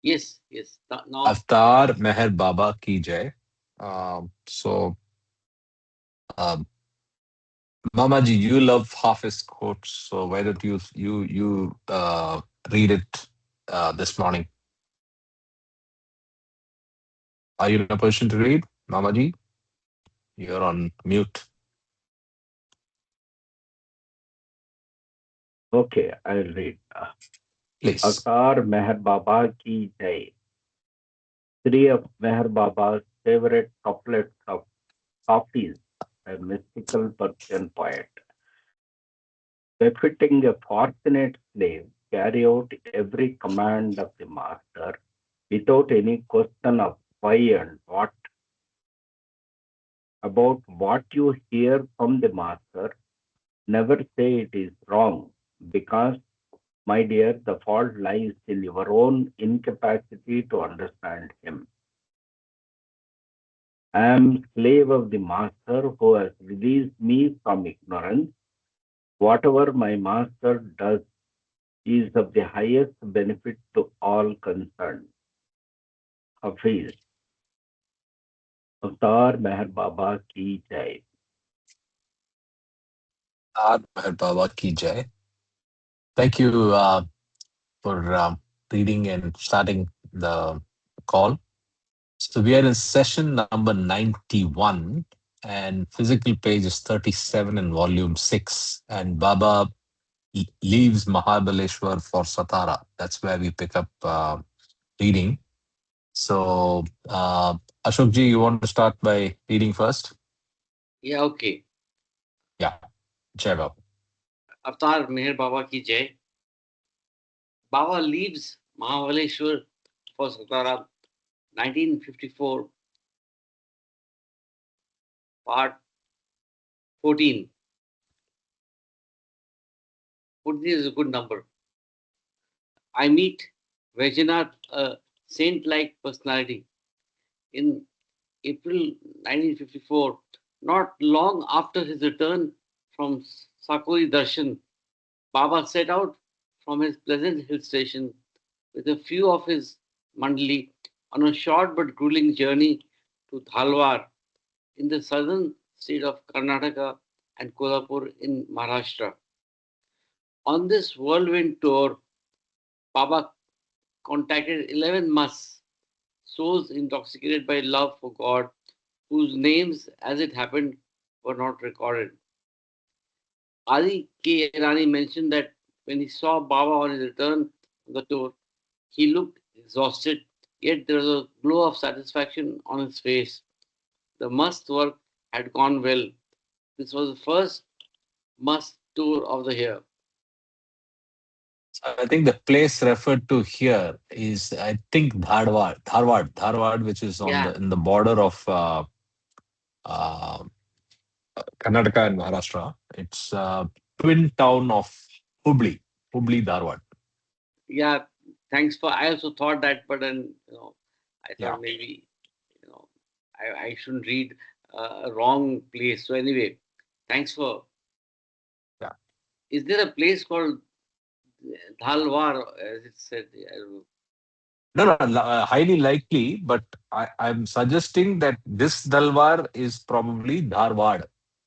Yes, yes. Now, Avtar Meher Baba ki jai. So, um, Mamaji, you love Hafiz quotes, so why don't you read it this morning? Are you in a position to read, Mamaji? You're on mute, Okay, I'll read. please. Avatar Meher Baba ki jai. Three of Meher Baba's favorite couplets of Hafiz, a mystical Persian poet. Befitting a fortunate slave, carry out every command of the master without any question of why and what. About what you hear from the master, never say it is wrong, because, my dear, the fault lies in your own incapacity to understand him. I am slave of the master who has released me from ignorance. Whatever my master does is of the highest benefit to all concerned. Hafiz, Avtar Meher Baba ki jai. Avtar Meher Baba ki jai. Thank you for reading and starting the call. So we are in session number 91, and physical page is 37 in volume 6. And Baba leaves Mahabaleshwar for Satara. That's where we pick up reading. So, Ashokji, you want to start by reading first? yeah, okay. Yeah, Jai Baba. Avatar Meher Baba ki jai. Baba leaves Mahabaleshwar for Satara, 1954, part 14. 14 is a good number. I meet Vajinath, a saint-like personality, in April 1954, not long after his return from Sakori Darshan. Baba set out from his pleasant hill station with a few of his mandali on a short but grueling journey to Dhalwar in the southern state of Karnataka and Kolhapur in Maharashtra. On this whirlwind tour, Baba contacted 11 Mas, souls intoxicated by love for God, whose names, as it happened, were not recorded. Adi K. Irani mentioned that when he saw Baba on his return from the tour, he looked exhausted, yet there was a glow of satisfaction on his face. The must work had gone well. This was the first must tour of the year. So I think the place referred to here is, I think, Dharwad, which is on Yeah, the in the border of uh, Karnataka and Maharashtra. It's twin town of Hubli, Dharwad. yeah. Thanks for. I also thought that, but then I Yeah, thought maybe you know, I shouldn't read a wrong place. So anyway, thanks for. yeah. Is there a place called Dhalwar, as it said? No, no, highly likely, but I'm suggesting that this Dalwar is probably Dharwad.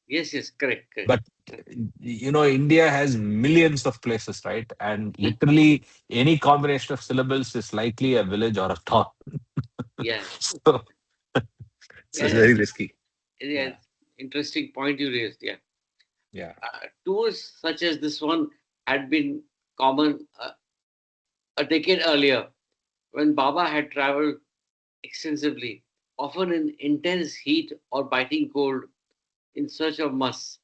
Yes, yes, correct, correct. But India has millions of places, right? And literally any combination of syllables is likely a village or a town. Yeah, So, so yeah, it's yeah. very risky. Yeah, Yeah, it's interesting point you raised. Yeah, yeah. tours such as this one had been common a decade earlier when Baba had traveled extensively, often in intense heat or biting cold, in search of musk.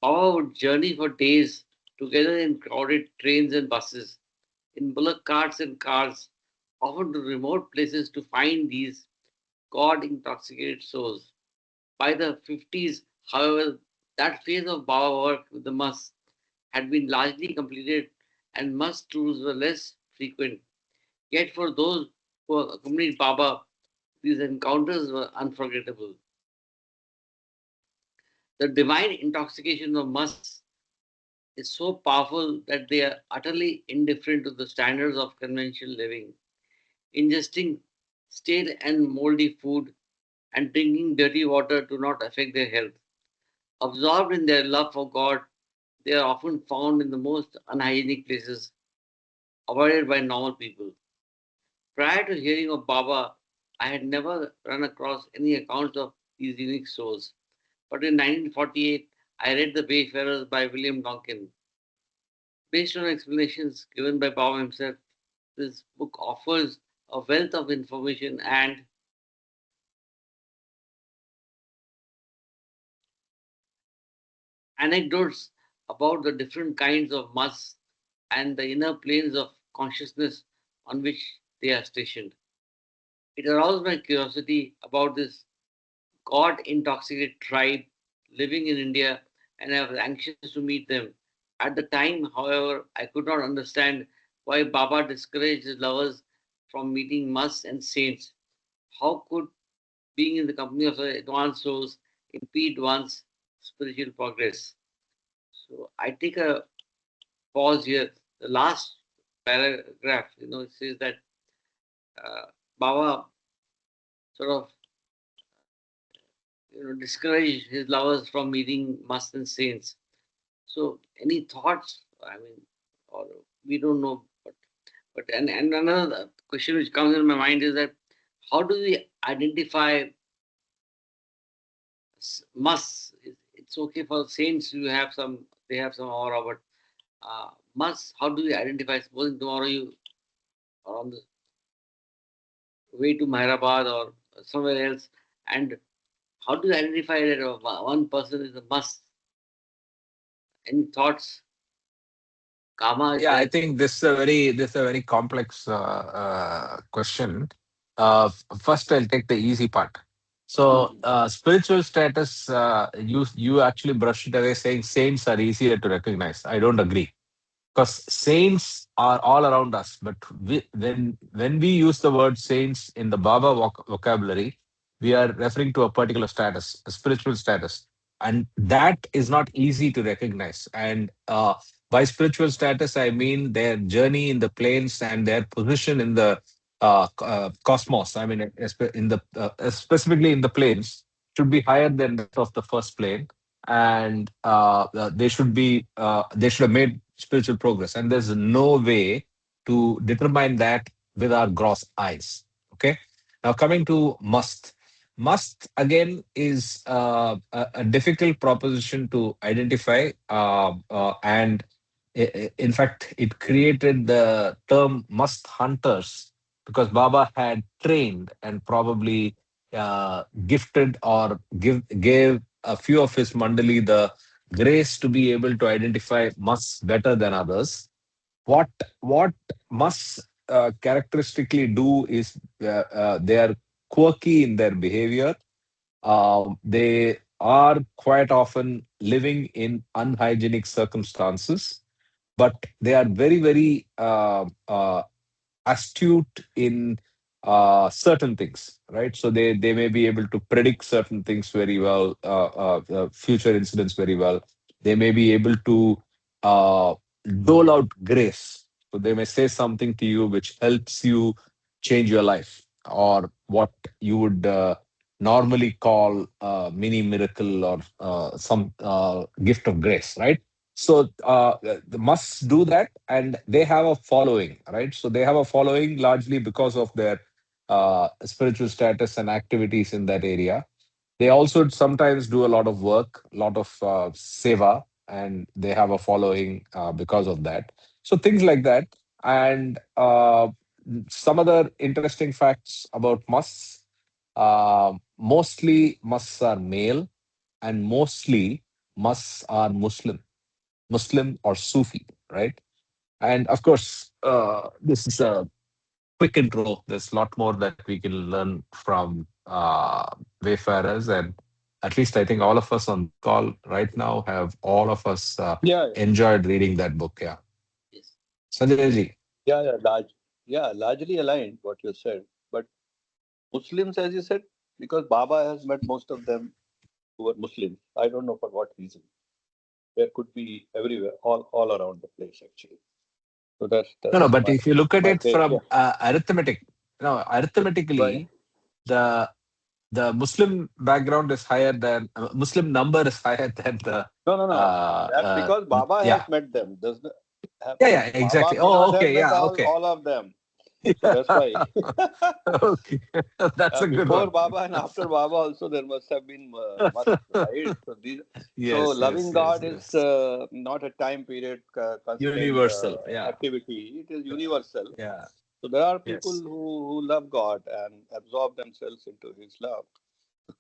Baba would journey for days together in crowded trains and buses, in bullock carts and cars, often to remote places to find these God intoxicated souls. By the 50s, however, that phase of Baba work with the musk had been largely completed and musk tours were less frequent. Yet for those who accompanied Baba, these encounters were unforgettable. The divine intoxication of musk is so powerful that they are utterly indifferent to the standards of conventional living. ingesting stale and moldy food, and drinking dirty water do not affect their health. Absorbed in their love for God, they are often found in the most unhygienic places, avoided by normal people. Prior to hearing of Baba, I had never run across any accounts of these unique souls. But in 1948, I read The Wayfarers by William Donkin. Based on explanations given by Baba himself, this book offers a wealth of information and anecdotes about the different kinds of musts and the inner planes of consciousness on which they are stationed. It aroused my curiosity about this God intoxicated tribe living in India, and I was anxious to meet them. At the time, however, I could not understand why Baba discouraged his lovers from meeting musts and saints. How could being in the company of such advanced souls impede one's spiritual progress? So I take a pause here. The last paragraph, it says that Baba sort of discouraged his lovers from meeting musts and saints. So, any thoughts? I mean, or we don't know, but another question which comes in my mind is that how do we identify musts? It's okay for saints to have some, they have some aura, but musts, how do we identify? Supposing tomorrow you are on the way to Mehrabad or somewhere else, and how do you identify that one person is a must? Any thoughts? Karma is Yeah, I there. think this is a very complex question. First, I'll take the easy part. So, spiritual status, you actually brushed it away, saying saints are easier to recognize. I don't agree, because saints are all around us. But when we use the word saints in the Baba vocabulary, we are referring to a particular status, a spiritual status, and that is not easy to recognize. And by spiritual status, I mean their journey in the planes and their position in the cosmos. I mean, in the specifically in the planes, should be higher than that of the first plane, and they should have made spiritual progress, and there's no way to determine that with our gross eyes. Okay, now coming to must again is a difficult proposition to identify, and in fact it created the term must hunters, because Baba had trained and probably gifted or gave a few of his mandali the grace to be able to identify musts better than others. What musts characteristically do is they are quirky in their behavior. They are quite often living in unhygienic circumstances, but they are very, very astute in certain things, right? So they may be able to predict certain things very well, future incidents very well. They may be able to uh, dole out grace. So they may say something to you which helps you change your life, or what you would normally call a mini miracle, or some gift of grace, right? So they must do that, and they have a following, right? So they have a following largely because of their spiritual status and activities in that area. They also sometimes do a lot of work, a lot of seva, and they have a following because of that. So things like that. And some other interesting facts about musts. Mostly musts are male, and mostly musts are Muslim or Sufi, right? And of course, this is a quick intro. There's a lot more that we can learn from Wayfarers, and at least I think all of us on the call right now have all of us Yeah, enjoyed reading that book. Yeah, Yes. Sanjay ji. largely aligned what you said. But Muslims, as you said, because Baba has met most of them who were Muslims. I don't know for what reason. There could be everywhere, all around the place actually. So No, no, that's but if you look at my it take. Yeah. from arithmetic, no, arithmetically, the Muslim background is higher than Muslim number is higher than the. No. That's because Baba yeah. has met them. Does not have Yeah, exactly. Baba may not have Okay, met yeah, okay. all of them. So that's why. Okay, that's a good Before one. Baba and after Baba also there must have been must, right? So Yes, loving God is yes. not a time period constrained Universal, yeah, activity. It is universal. yeah. So there are people Yes. who love God and absorb themselves into His love.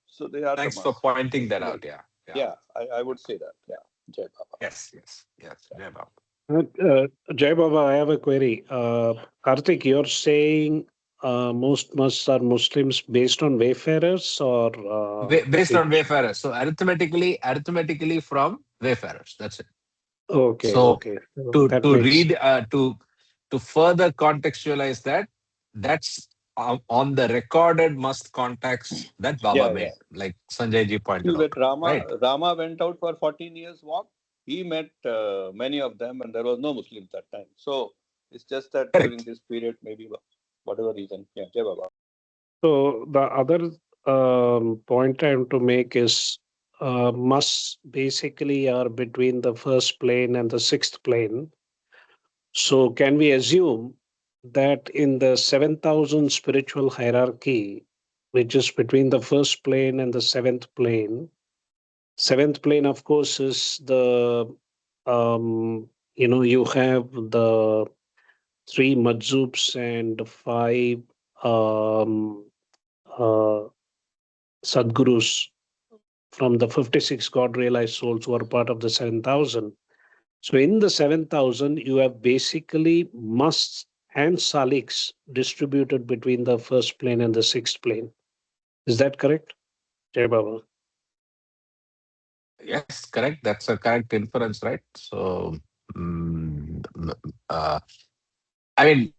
So they are the Thanks for must. pointing that out. Yeah, Yeah, I would say that. Yeah, Jai Baba. Yes. Jai Baba. Jai Baba, I have a query. Karthik, you're saying most musts are Muslims based on wayfarers or Based on wayfarers. So arithmetically from wayfarers. That's it. Okay, So okay. to That to makes read to further contextualize that, that's on the recorded must contacts that Baba Yeah, made, like Sanjay ji pointed See, when out. Right. Rama went out for 14 years walk, he met many of them, and there was no Muslims that time. So it's just that during Correct. this period, maybe whatever reason. Yeah, Jai Baba. So the other point I want to make is musts basically are between the first plane and the sixth plane. So can we assume that in the 7,000 spiritual hierarchy, which is between the first plane and the seventh plane, of course, is the you have the three majzubs and five um, uh, sadgurus from the 56 God realized souls who are part of the 7,000. So in the 7,000, you have basically musts and saliks distributed between the first plane and the sixth plane. Is that correct, Jai Baba? Yes, correct. That's a correct inference, right? So, uh, I mean,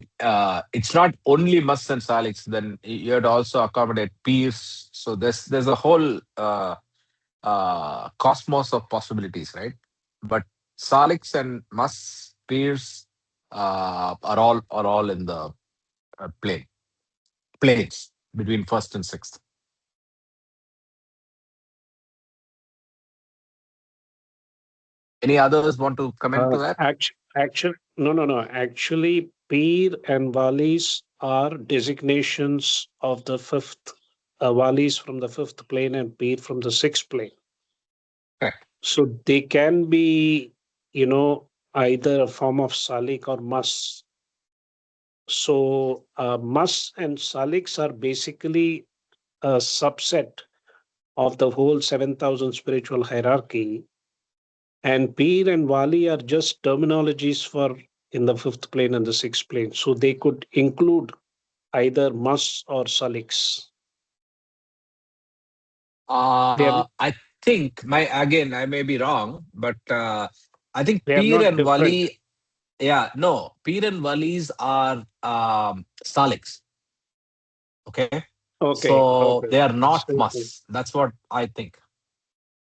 it's not only musts and saliks. Then you have to also accommodate peers. So there's a whole cosmos of possibilities, right? But saliks and musts, peers are all in the planes between first and sixth. Any others want to comment to that? No. Actually, Peer and Walis are designations of the fifth, Walis from the fifth plane and Peer from the sixth plane. Correct. So they can be, either a form of Salik or Mas. So Mas and Saliks are basically a subset of the whole 7,000 spiritual hierarchy. And Peer and Wali are just terminologies for in the fifth plane and the sixth plane. So they could include either Mas or Saliks. They are I think I may be wrong, but I think they are Peer not and different. Wali, no, Peer and Walis are Saliks. Okay, so Okay. they are not So, musts. That's what I think.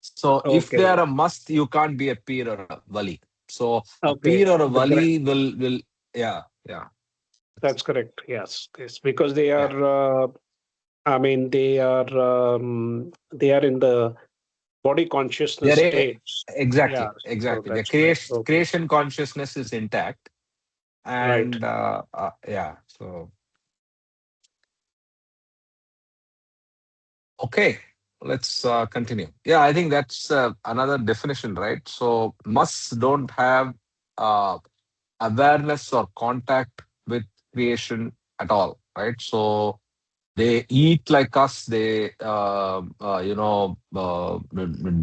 So if they okay. are a must, you can't be a Peer or a Wali. So a Okay. Peer or a Wali will yeah. That's correct. Yes, because they Yeah. are. I mean, they are in the body consciousness They're states. Yeah. So exactly. The that's correct. Okay. creation consciousness is intact, Right. and yeah. So okay, let's continue. Yeah, I think that's another definition, right? So musts don't have uh, awareness or contact with creation at all, right? So they eat like us. They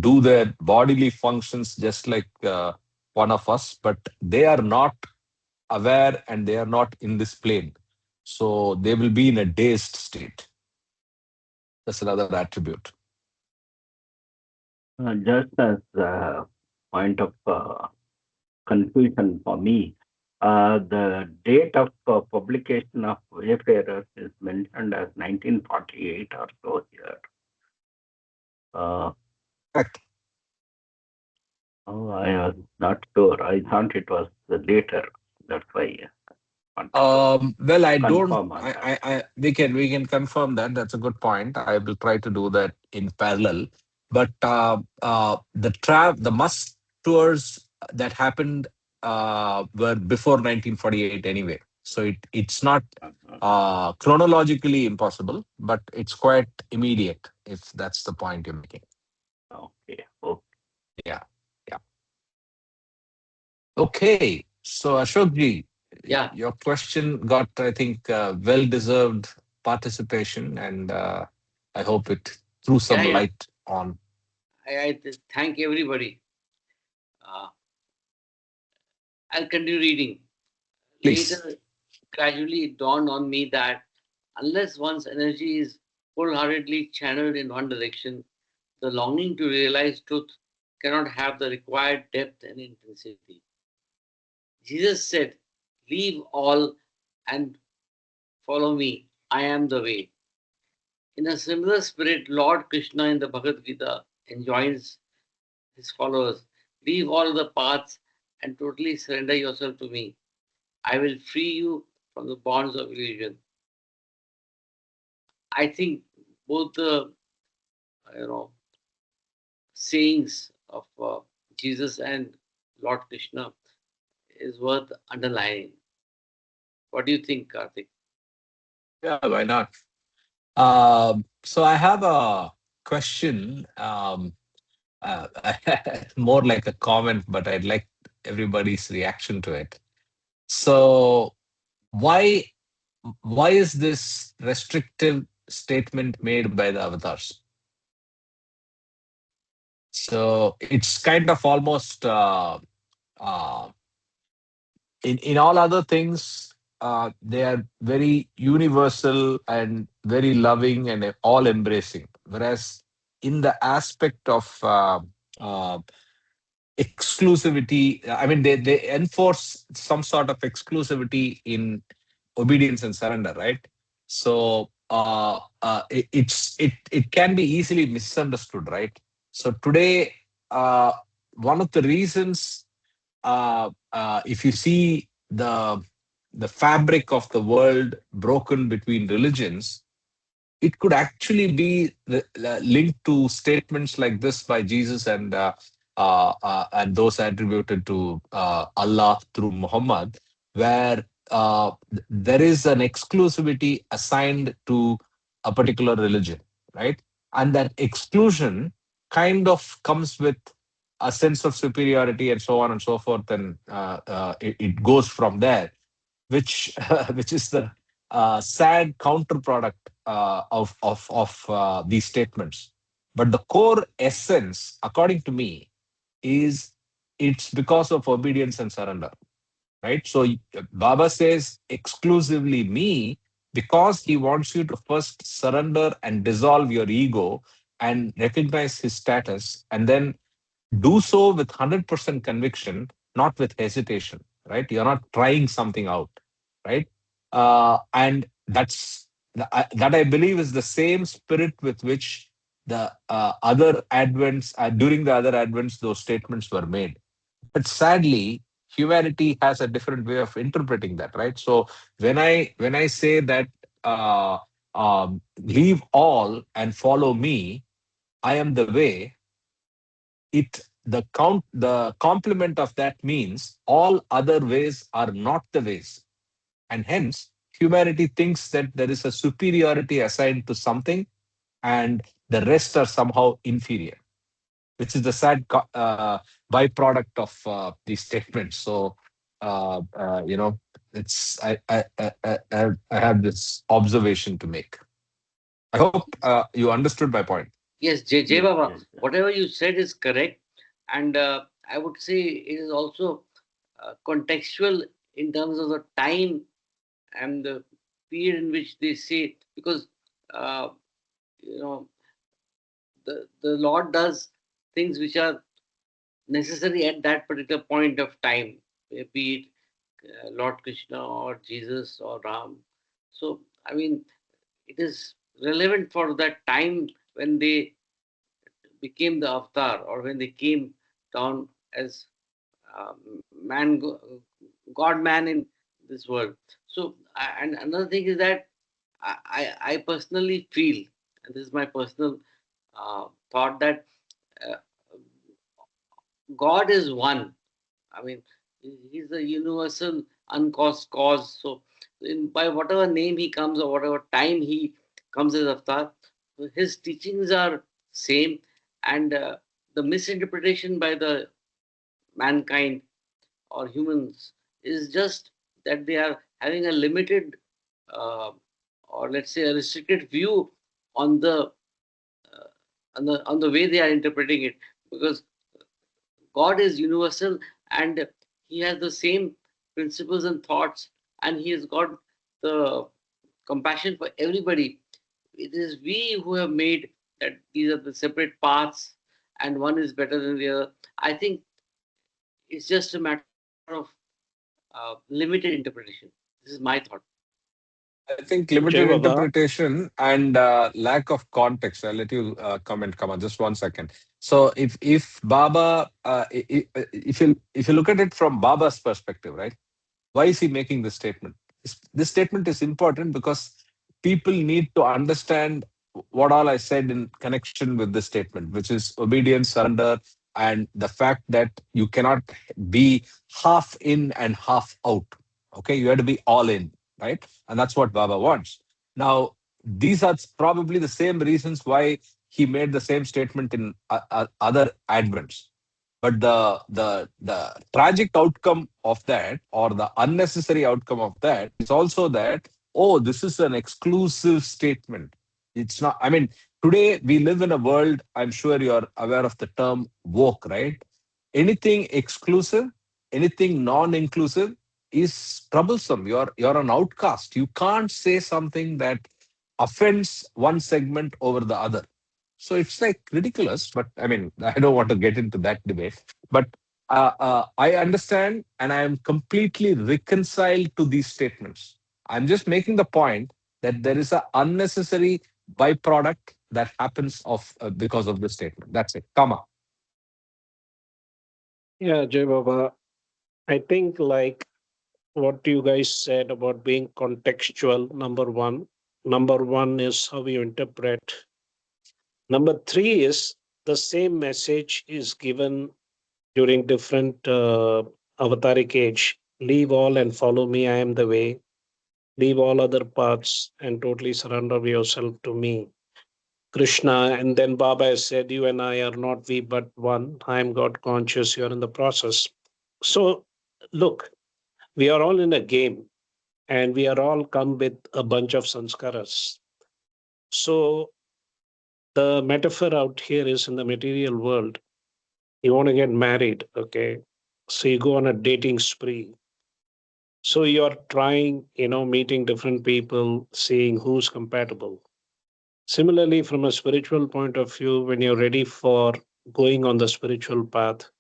do their bodily functions just like one of us, but they are not aware and they are not in this plane. So they will be in a dazed state. That's another attribute. Just as a point of confusion for me, the date of publication of Wayfarers is mentioned as 1948 or so here. Correct. Oh, I was not sure. I thought it was later. That's why Well, I don't. confirm on that. We can confirm that. That's a good point. I will try to do that in parallel. But the Musk tours that happened were before 1948 anyway. So it's not chronologically impossible, but it's quite immediate. If that's the point you're making. Okay. Okay. Yeah. Yeah. Okay. So Ashokji, Yeah, your question got, I think, well-deserved participation, and I hope it threw some yeah. light on. I thank everybody. Uh, I'll continue reading. Please. Later, gradually it dawned on me that unless one's energy is wholeheartedly channeled in one direction, the longing to realize truth cannot have the required depth and intensity. Jesus said, "Leave all and follow me. I am the way." In a similar spirit, Lord Krishna in the Bhagavad Gita enjoins his followers, "Leave all the paths and totally surrender yourself to me. I will free you from the bonds of illusion." I think both the you know sayings of Jesus and Lord Krishna is worth underlining. What do you think, Karthik? Yeah, why not? So I have a question, uh, more like a comment, but I'd like everybody's reaction to it. So why why is this restrictive statement made by the avatars? So it's kind of almost uh, in all other things, they are very universal and very loving and all embracing. Whereas in the aspect of uh, exclusivity, I mean, they enforce some sort of exclusivity in obedience and surrender, right? So it can be easily misunderstood, right? So today, uh, one of the reasons, if you see the fabric of the world broken between religions, it could actually be linked to statements like this by Jesus and those attributed to Allah through Muhammad, where there is an exclusivity assigned to a particular religion, right? And that exclusion kind of comes with a sense of superiority and so on and so forth, and it goes from there, which which is the sad counterproduct of these statements. But the core essence, according to me, is it's because of obedience and surrender, right? So Baba says exclusively me because he wants you to first surrender and dissolve your ego and recognize his status, and then do so with 100% conviction, not with hesitation, right? You're not trying something out, right? And that I believe is the same spirit with which the other advents, during the other advents, those statements were made. But sadly, humanity has a different way of interpreting that, right? So when I say that, leave all and follow me, I am the way, the complement of that means all other ways are not the ways, and hence humanity thinks that there is a superiority assigned to something and the rest are somehow inferior, which is the sad byproduct of these statements. So it's I have this observation to make. I hope you understood my point. Yes, Jai Yes, Baba, yes, sir. whatever you said is correct. And I would say it is also contextual in terms of the time and the period in which they say it. Because, uh, you know, the Lord does things which are necessary at that particular point of time, be it Lord Krishna or Jesus or Ram. So, I mean, it is relevant for that time when they became the avatar or when they came down as man, God man in this world. So, and another thing is that I personally feel, and this is my personal thought, that uh, God is one. I mean, he's the universal uncaused cause. So, by whatever name he comes or whatever time he comes as avatar, his teachings are same, and the misinterpretation by the mankind or humans is just that they are having a limited uh, or let's say a restricted view on the on the way they are interpreting it, because God is universal and he has the same principles and thoughts, and he has got the compassion for everybody. It is we who have made that these are the separate paths and one is better than the other. I think it's just a matter of limited interpretation. This is my thought. I think Jai limited Baba. interpretation and lack of context. I'll let you comment. Come on, just 1 second. So if Baba, if you look at it from Baba's perspective, right? Why is he making this statement? This statement is important because people need to understand what all I said in connection with this statement, which is obedience, surrender, and the fact that you cannot be half in and half out. Okay, you have to be all in, right? And that's what Baba wants. Now, these are probably the same reasons why he made the same statement in other advents. But the tragic outcome of that, or the unnecessary outcome of that, is also that, oh, this is an exclusive statement. It's not. I mean, today we live in a world. I'm sure you're aware of the term woke, right? Anything exclusive, anything non-inclusive is troublesome. You're an outcast. You can't say something that offends one segment over the other. So it's like ridiculous, but I mean, I don't want to get into that debate. But I understand and I am completely reconciled to these statements. I'm just making the point that there is an unnecessary byproduct that happens of because of this statement. That's it. Comma. Yeah, Jai Baba. I think like what you guys said about being contextual, number one. Number one is how you interpret. Number three is the same message is given during different avataric age. Leave all and follow me, I am the way. Leave all other paths and totally surrender yourself to me. Krishna, and then Baba has said, you and I are not we but one. I am God conscious, you are in the process. So, look, we are all in a game and we are all come with a bunch of sanskaras. So, the metaphor out here is in the material world, you want to get married, okay? So, you go on a dating spree. So, you're trying, meeting different people, seeing who's compatible. Similarly, from a spiritual point of view, when you're ready for going on the spiritual path,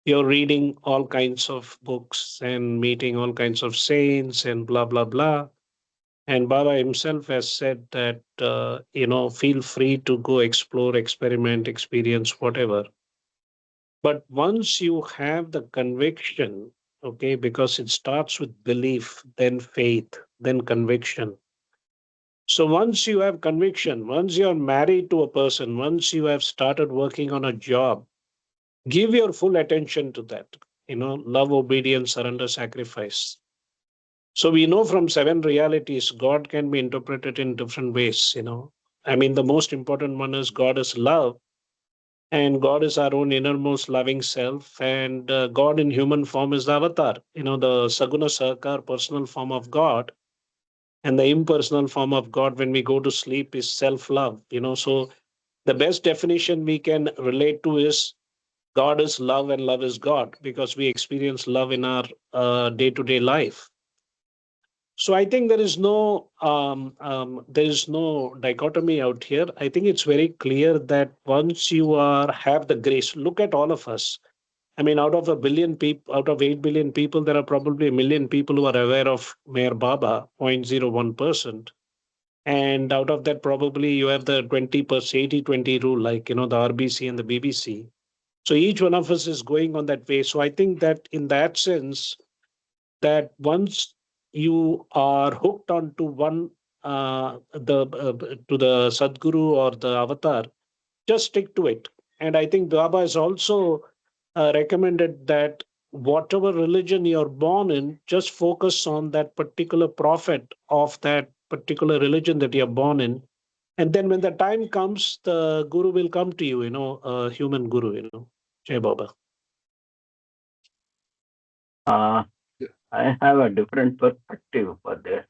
you're reading all kinds of books and meeting all kinds of saints and blah, blah, blah. And Baba himself has said that, feel free to go explore, experiment, experience, whatever. But once you have the conviction, okay, because it starts with belief, then faith, then conviction. So once you have conviction, once you're married to a person, once you have started working on a job, give your full attention to that. Love, obedience, surrender, sacrifice. So we know from seven realities, God can be interpreted in different ways. I mean, the most important one is God is love, and God is our own innermost loving self, and God in human form is the avatar, the Saguna Sarkar personal form of God. And the impersonal form of God when we go to sleep is self love. So the best definition we can relate to is God is love and love is God because we experience love in our day to day life. So I think there is no dichotomy out here. I think it's very clear that once you are have the grace, look at all of us. I mean, out of a billion people, out of 8 billion people, there are probably a million people who are aware of Mayor Baba, 0.01%. And out of that, probably you have the 20%, 80-20 rule, like, the RBC and the BBC. So each one of us is going on that way. So I think that in that sense, that once you are hooked onto one to the Sadguru or the avatar, just stick to it. And I think Baba has also recommended that whatever religion you're born in, just focus on that particular prophet of that particular religion that you're born in. And then when the time comes, the guru will come to you, a human guru, Jai Baba. I have a different perspective for this.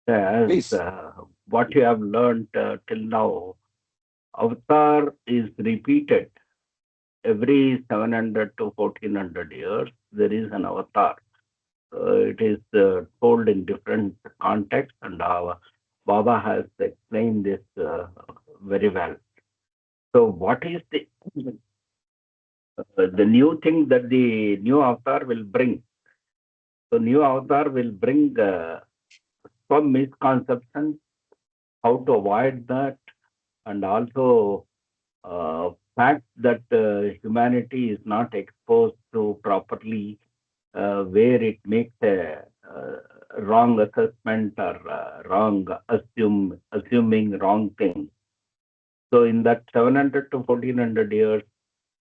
As Please. what you have learned till now, avatar is repeated every 700 to 1400 years. There is an avatar. It is told in different contexts, and Baba has explained this very well. So, what is the new thing that the new avatar will bring? So, new avatar will bring some misconceptions, how to avoid that, and also fact that humanity is not exposed to properly, where it makes a wrong assessment or assuming wrong things. So in that 700 to 1400 years,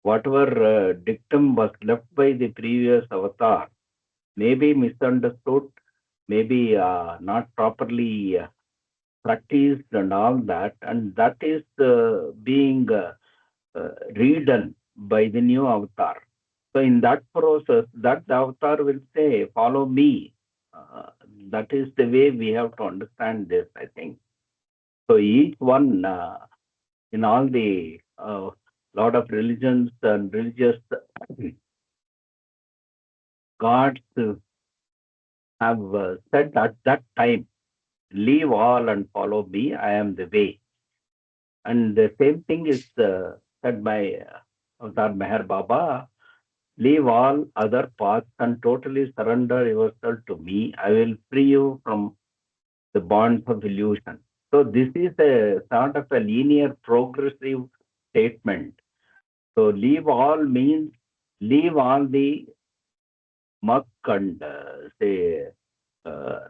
whatever dictum was left by the previous avatar may be misunderstood, maybe not properly practiced and all that, and that is being redone by the new avatar. So in that process, that avatar will say, follow me. That is the way we have to understand this, I think. So each one, in all the lot of religions and religious gods have said at that time, leave all and follow me, I am the way. And the same thing is said by Avatar Meher Baba, leave all other paths and totally surrender yourself to me. I will free you from the bonds of illusion. So this is a sort of a linear progressive statement. So leave all means leave all the muck and say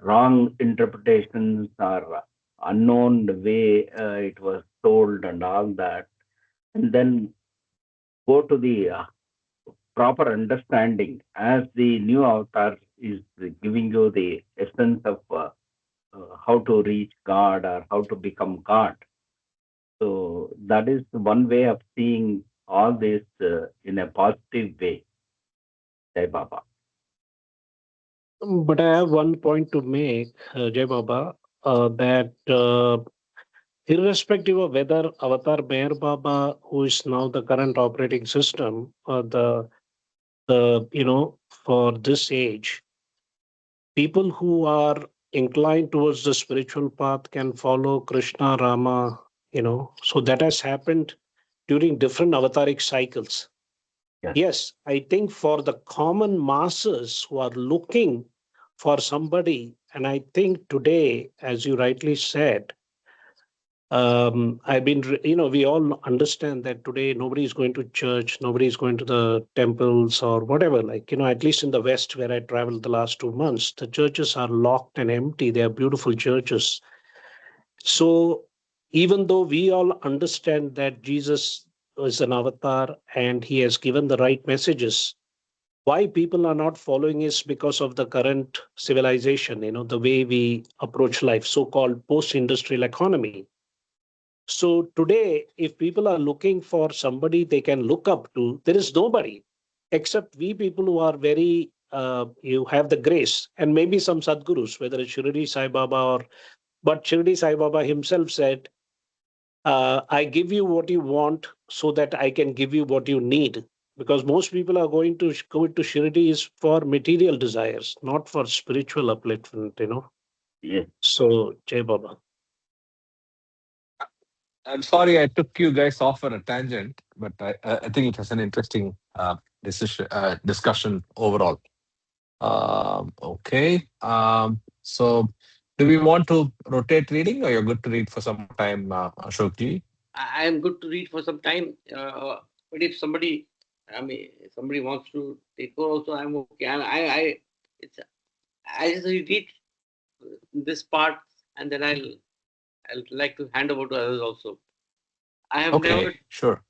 wrong interpretations or unknown way it was told and all that, and then go to the proper understanding as the new avatar is giving you the essence of how to reach God or how to become God. So that is one way of seeing all this in a positive way. Jai Baba. But I have one point to make, Jai Baba, that irrespective of whether Avatar Meher Baba, who is now the current operating system, or for this age, people who are inclined towards the spiritual path can follow Krishna, Rama, So that has happened during different avataric cycles. Yes, I think for the common masses who are looking for somebody, and I think today, as you rightly said, we all understand that today nobody is going to church, nobody is going to the temples or whatever. At least in the West, where I traveled the last 2 months, the churches are locked and empty. They are beautiful churches. So even though we all understand that Jesus is an avatar and he has given the right messages, why people are not following is because of the current civilization, the way we approach life, so-called post-industrial economy. So today, if people are looking for somebody they can look up to, there is nobody except we people who are very, you have the grace, and maybe some Sadgurus, whether it's Shirdi Sai Baba but Shirdi Sai Baba himself said, I give you what you want so that I can give you what you need. Because most people are going to go to Shirdi is for material desires, not for spiritual upliftment. Yes. So, Jai Baba. I'm sorry I took you guys off on a tangent, but I think it was an interesting discussion overall. Okay. So do we want to rotate reading, or you're good to read for some more time, Ashokji? I am good to read for some time. But if somebody wants to take over also, I'm okay. It's I just repeat this part, and then I'll like to hand over to others also. I have never Okay, sure.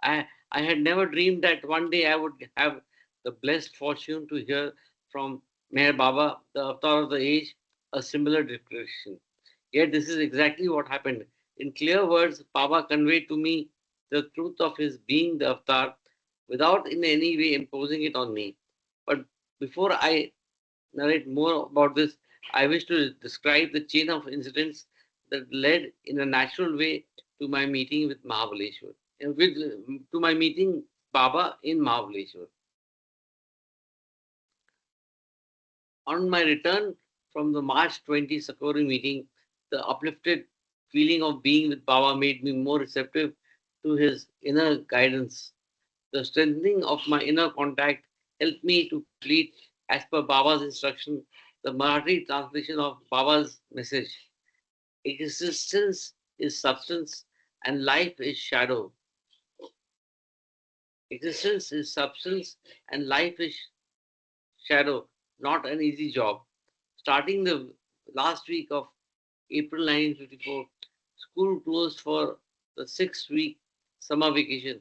I had never dreamed that one day I would have the blessed fortune to hear from Meher Baba, the avatar of the age, a similar declaration. Yet this is exactly what happened. In clear words, Baba conveyed to me the truth of his being the avatar without in any way imposing it on me. But before I narrate more about this, I wish to describe the chain of incidents that led in a natural way to my meeting with Mahabaleshwar, to my meeting Baba in Mahabaleshwar. On my return from the March 20 Sakori meeting, the uplifted feeling of being with Baba made me more receptive to his inner guidance. The strengthening of my inner contact helped me to complete, as per Baba's instruction, the Marathi translation of Baba's message. Existence is substance and life is shadow. Existence is substance and life is shadow, not an easy job. Starting the last week of April 1954, school closed for the 6 week summer vacation.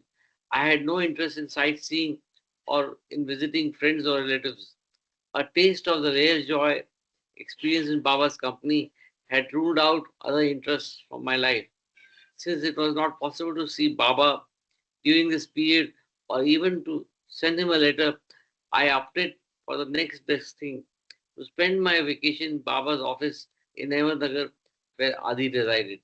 I had no interest in sightseeing or in visiting friends or relatives. A taste of the rare joy experienced in Baba's company had ruled out other interests from my life. Since it was not possible to see Baba during this period or even to send him a letter, I opted for the next best thing to spend my vacation in Baba's office in Ahmednagar, where Adi resided.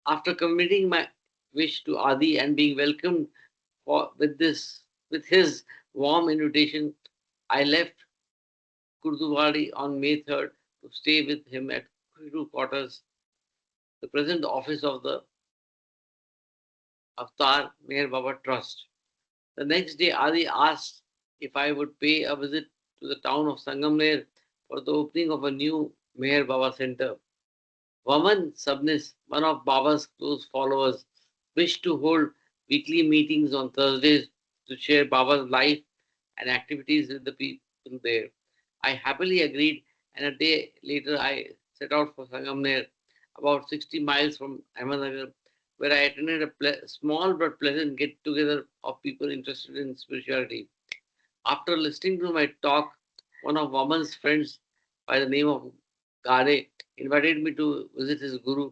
After committing my wish to Adi and being welcomed with his warm invitation, I left Kurduvadi on May 3rd to stay with him at Kuru Quarters, the present office of the Avatar Meher Baba Trust. The next day, Adi asked if I would pay a visit to the town of Sangamner for the opening of a new Meher Baba Center. Vaman Sabnis, one of Baba's close followers, wished to hold weekly meetings on Thursdays to share Baba's life and activities with the people there. I happily agreed, and a day later I set out for Sangamner, about 60 miles from Ahmednagar, where I attended a small but pleasant get together of people interested in spirituality. After listening to my talk, one of Vaman's friends by the name of Gade invited me to visit his guru,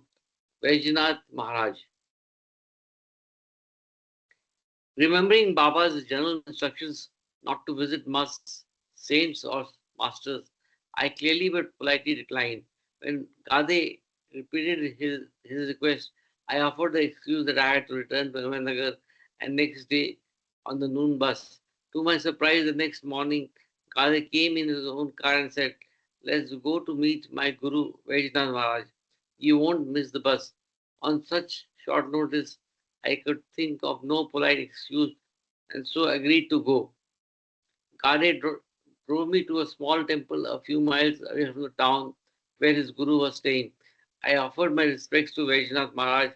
Vaijnath Maharaj. Remembering Baba's general instructions not to visit mosques, saints, or masters, I clearly but politely declined. When Gade repeated his request, I offered the excuse that I had to return to Ahmednagar and next day on the noon bus. To my surprise, the next morning, Gade came in his own car and said, "Let's go to meet my guru, Vaijnath Maharaj. You won't miss the bus." On such short notice, I could think of no polite excuse and so agreed to go. Kade drove me to a small temple a few miles away from the town where his guru was staying. I offered my respects to Vaishnath Maharaj,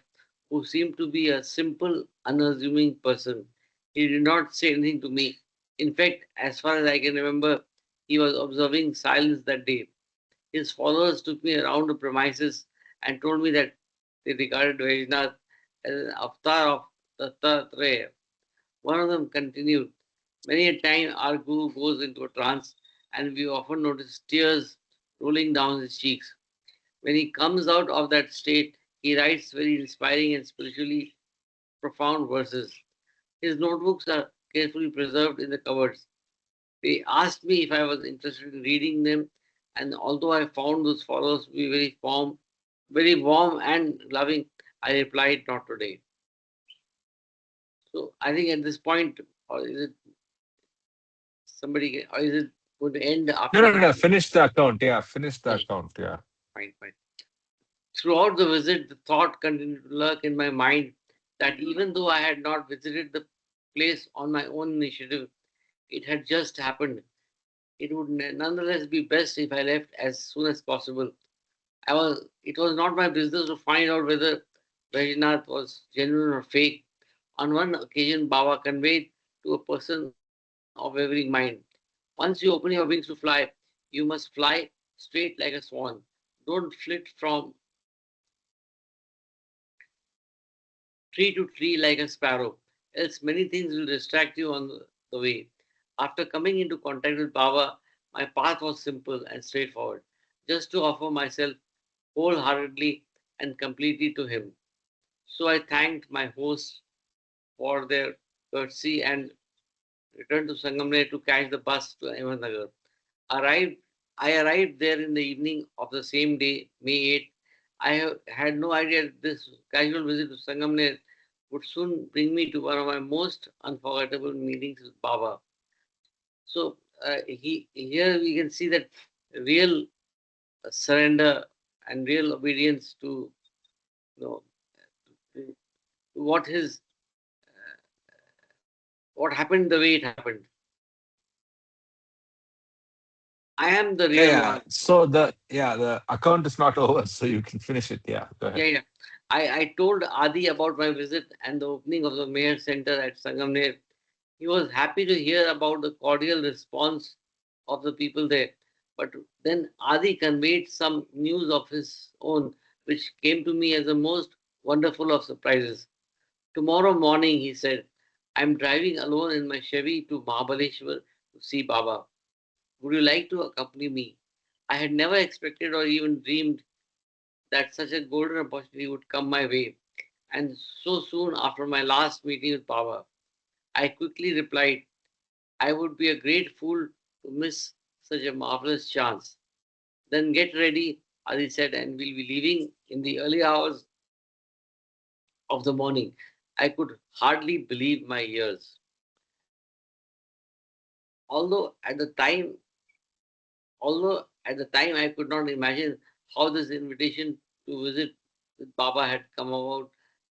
who seemed to be a simple, unassuming person. He did not say anything to me. In fact, as far as I can remember, he was observing silence that day. His followers took me around the premises and told me that they regarded Vaishnath as an avatar of Dattatreya. One of them continued, "Many a time our guru goes into a trance and we often notice tears rolling down his cheeks. When he comes out of that state, he writes very inspiring and spiritually profound verses. His notebooks are carefully preserved in the cupboards. They asked me if I was interested in reading them, and although I found those followers to be very warm and loving, I replied, not today." So I think at this point, or is it or is it going to end No, after? no, no. Finish the account. Yeah, finish the Okay, account. Yeah. fine, fine. Throughout the visit, the thought continued to lurk in my mind that even though I had not visited the place on my own initiative, it had just happened. It would nonetheless be best if I left as soon as possible. It was not my business to find out whether Vaishnath was genuine or fake. On one occasion, Baba conveyed to a person of wavering mind, Once you open your wings to fly, you must fly straight like a swan. Don't flit from tree to tree like a sparrow, else many things will distract you on the way. After coming into contact with Baba, my path was simple and straightforward, just to offer myself wholeheartedly and completely to him. So I thanked my hosts for their courtesy and returned to Sangamner to catch the bus to Ahmednagar. Arrived, I arrived there in the evening of the same day, May 8th. Had no idea that this casual visit to Sangamner would soon bring me to one of my most unforgettable meetings with Baba. So here we can see that real surrender and real obedience to, you know, to what his what happened the way it happened. I am the Yeah, real yeah. one. So the account is not over, so you can finish it. Yeah, go ahead. Yeah, yeah. I told Adi about my visit and the opening of the Mayor Center at Sangamner. He was happy to hear about the cordial response of the people there. But then Adi conveyed some news of his own, which came to me as the most wonderful of surprises. Tomorrow morning, he said, I'm driving alone in my Chevy to Mahabaleshwar to see Baba. Would you like to accompany me? I had never expected or even dreamed that such a golden opportunity would come my way. And so soon after my last meeting with Baba, I quickly replied, I would be a great fool to miss such a marvelous chance. Then get ready, Adi said, and we'll be leaving in the early hours of the morning. I could hardly believe my ears. Although at the time, although at the time I could not imagine how this invitation to visit with Baba had come about,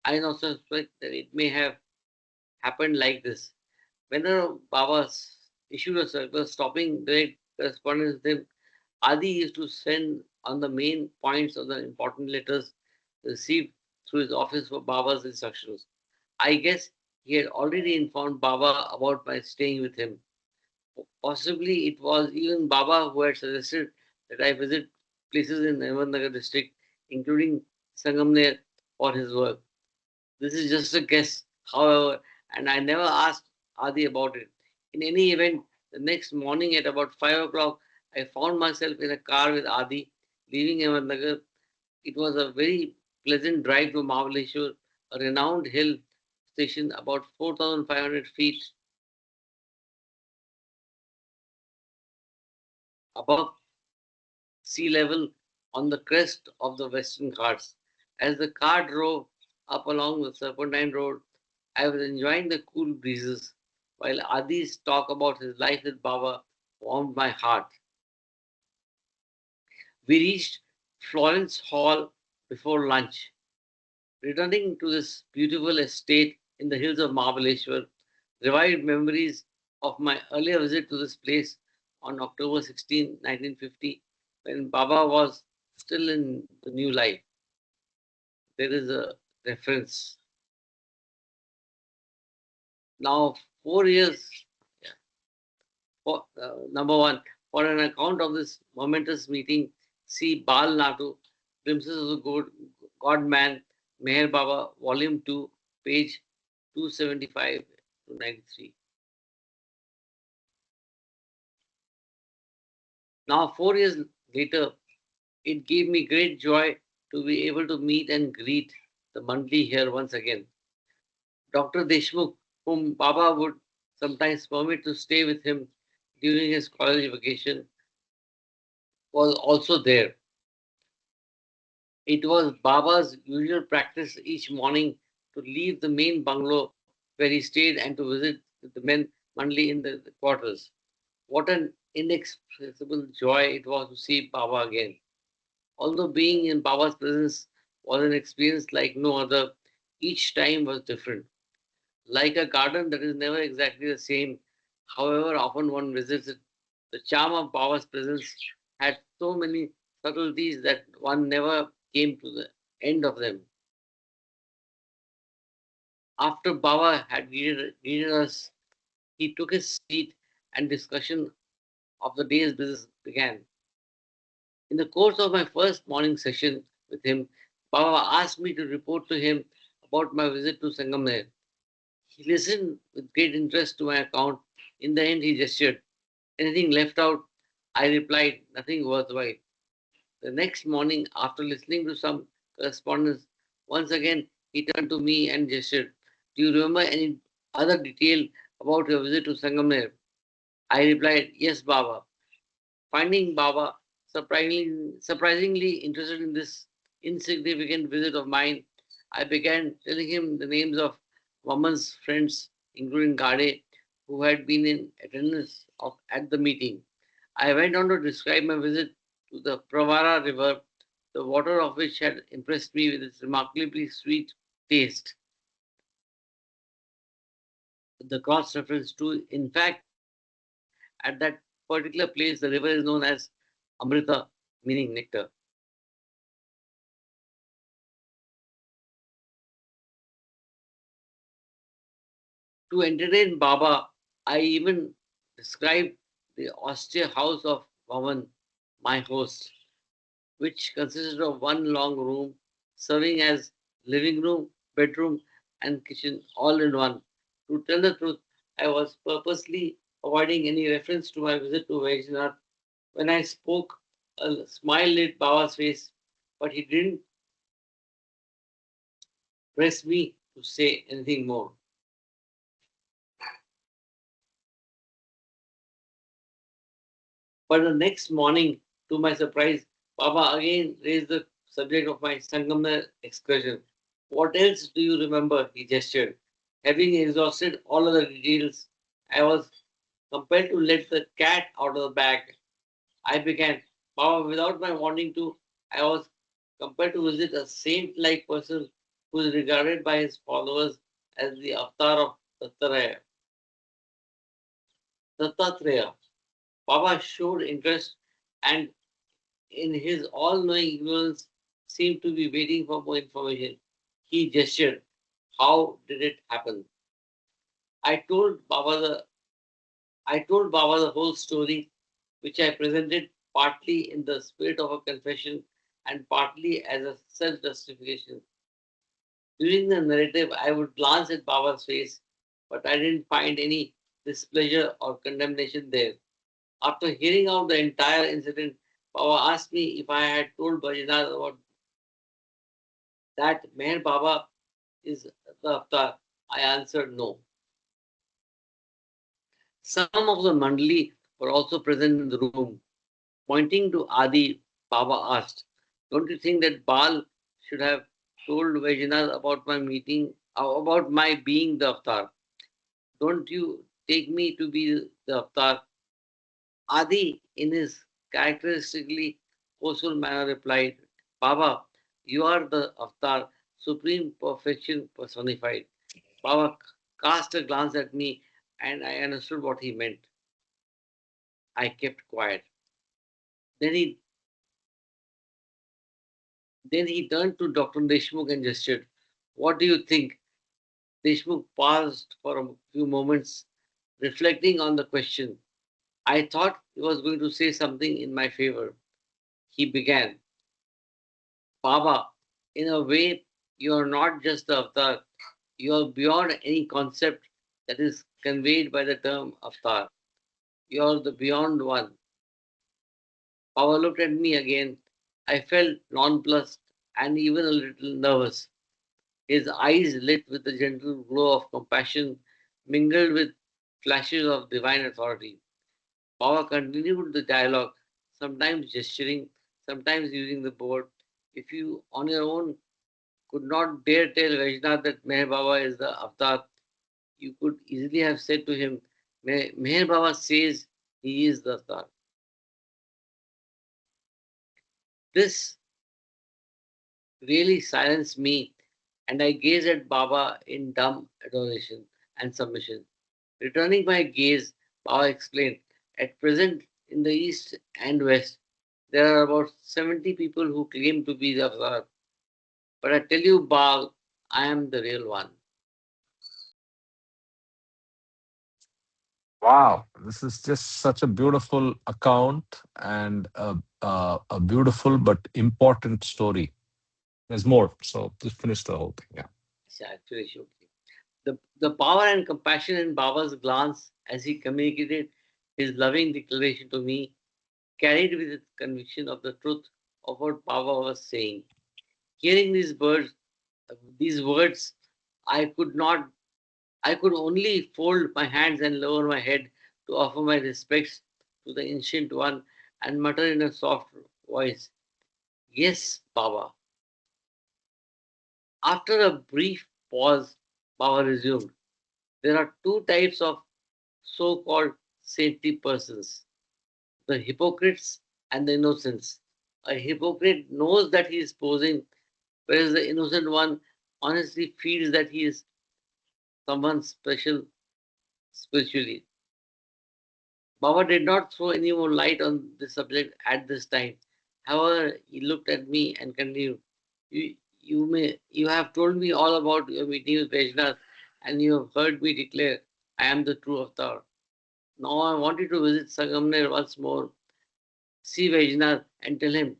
I now suspect that it may have happened like this. Whenever Baba issued a circular stopping direct correspondence with him, Adi used to send on the main points of the important letters received through his office for Baba's instructions. I guess he had already informed Baba about my staying with him. Possibly it was even Baba who had suggested that I visit places in Ahmednagar district, including Sangamner, for his work. This is just a guess, however, and I never asked Adi about it. In any event, the next morning at about 5 o'clock, I found myself in a car with Adi, leaving Ahmednagar. It was a very pleasant drive to Mahabaleshwar, a renowned hill station about 4,500 feet above sea level on the crest of the Western Ghats. As the car drove up along the Serpentine Road, I was enjoying the cool breezes, while Adi's talk about his life with Baba warmed my heart. We reached Florence Hall before lunch. Returning to this beautiful estate in the hills of Mahabaleshwar revived memories of my earlier visit to this place on October 16, 1950, when Baba was still in the new life. There is a reference. Now, 4 years, number one, for an account of this momentous meeting, see Bal Natu, Glimpses of the God Man, Meher Baba, Volume 2, page 275 to 93. Now, 4 years later, it gave me great joy to be able to meet and greet the Mandli here once again. Dr. Deshmukh, whom Baba would sometimes permit to stay with him during his college vacation, was also there. It was Baba's usual practice each morning to leave the main bungalow where he stayed and to visit with the men Mandli in the quarters. What an inexpressible joy it was to see Baba again. Although being in Baba's presence was an experience like no other, each time was different. Like a garden that is never exactly the same, however often one visits it, the charm of Baba's presence had so many subtleties that one never came to the end of them. After Baba had greeted us, he took his seat and discussion of the day's business began. In the course of my first morning session with him, Baba asked me to report to him about my visit to Sangamner. He listened with great interest to my account. In the end, he gestured. Anything left out? I replied, nothing worthwhile. The next morning, after listening to some correspondence, once again he turned to me and gestured. Do you remember any other detail about your visit to Sangamner? I replied, yes, Baba. Finding Baba surprisingly interested in this insignificant visit of mine, I began telling him the names of Vaman's friends, including Gade, who had been in attendance at the meeting. I went on to describe my visit to the Pravara River, the water of which had impressed me with its remarkably sweet taste. The cross reference to, in fact, at that particular place, the river is known as Amrita, meaning nectar. To entertain Baba, I even described the austere house of Vaman, my host, which consisted of one long room serving as living room, bedroom, and kitchen all in one. To tell the truth, I was purposely avoiding any reference to my visit to Vaishnath. When I spoke, a smile lit Baba's face, but he didn't press me to say anything more. But the next morning, to my surprise, Baba again raised the subject of my Sangamner excursion. What else do you remember? He gestured. Having exhausted all other details, I was compelled to let the cat out of the bag. I began. Baba, without my wanting to, I was compelled to visit a saint like person who is regarded by his followers as the avatar of Dattatreya. Baba showed interest and in his all-knowing ignorance, seemed to be waiting for more information. He gestured. How did it happen? I told Baba the I told Baba the whole story, which I presented partly in the spirit of a confession and partly as a self-justification. During the narrative, I would glance at Baba's face, but I didn't find any displeasure or condemnation there. After hearing out the entire incident, Baba asked me if I had told Bajinath about that Meher Baba is the avatar? I answered no. Some of the Mandali were also present in the room. Pointing to Adi, Baba asked, don't you think that Bal should have told Vaishnath about my meeting, about my being the avatar? Don't you take me to be the avatar? Adi, in his characteristically forceful manner, replied, Baba, you are the avatar, supreme perfection personified. Baba cast a glance at me and I understood what he meant. I kept quiet. Then he then he turned to Dr. Deshmukh and gestured. What do you think? Deshmukh paused for a few moments, reflecting on the question. I thought he was going to say something in my favor. He began, Baba, in a way, you are not just the avatar, you are beyond any concept that is conveyed by the term avatar. You are the beyond one. Baba looked at me again. I felt nonplussed and even a little nervous. His eyes lit with a gentle glow of compassion, mingled with flashes of divine authority. Baba continued the dialogue, sometimes gesturing, sometimes using the board. If you, on your own, could not dare tell Vaishnath that Meher Baba is the avatar, you could easily have said to him, Meher Baba says he is the avatar. This really silenced me, and I gazed at Baba in dumb adoration and submission. Returning my gaze, Baba explained, at present in the east and west, there are about 70 people who claim to be the avatar. But I tell you, Bal, I am the real one. Wow, this is just such a beautiful account and a beautiful but important story. There's more, so just finish the whole thing. Yeah. Yeah, actually, should. The power and compassion in Baba's glance as he communicated his loving declaration to me carried with it conviction of the truth of what Baba was saying. Hearing these words, I could not, I could only fold my hands and lower my head to offer my respects to the ancient one and mutter in a soft voice, "Yes, Baba." After a brief pause, Baba resumed, "There are two types of so called saintly persons, the hypocrites and the innocents. A hypocrite knows that he is posing, whereas the innocent one honestly feels that he is someone special spiritually." Baba did not throw any more light on this subject at this time. However, he looked at me and continued, you have told me all about your meeting with Vaishnav, and you have heard me declare, I am the true avatar. Now I want you to visit Sangamner once more, see Vaishnav, and tell him,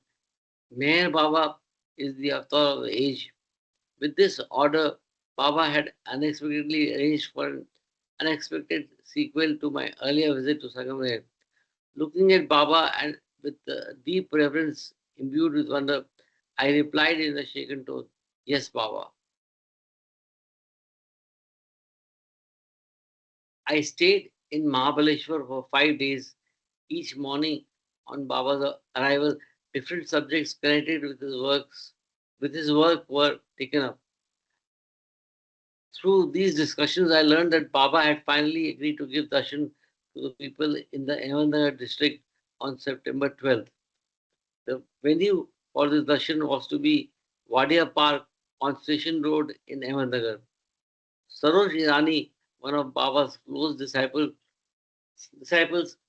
Meher Baba is the avatar of the age. With this order, Baba had unexpectedly arranged for an unexpected sequel to my earlier visit to Sangamner. Looking at Baba and with deep reverence imbued with wonder, I replied in a shaken tone, Yes, Baba. I stayed in Mahabaleshwar for 5 days. Each morning on Baba's arrival, different subjects connected with his work were taken up. Through these discussions, I learned that Baba had finally agreed to give darshan to the people in the Ahmednagar district on September 12th. The venue for this darshan was to be Wadia Park on Station Road in Ahmednagar. Saroj Irani, one of Baba's close disciples,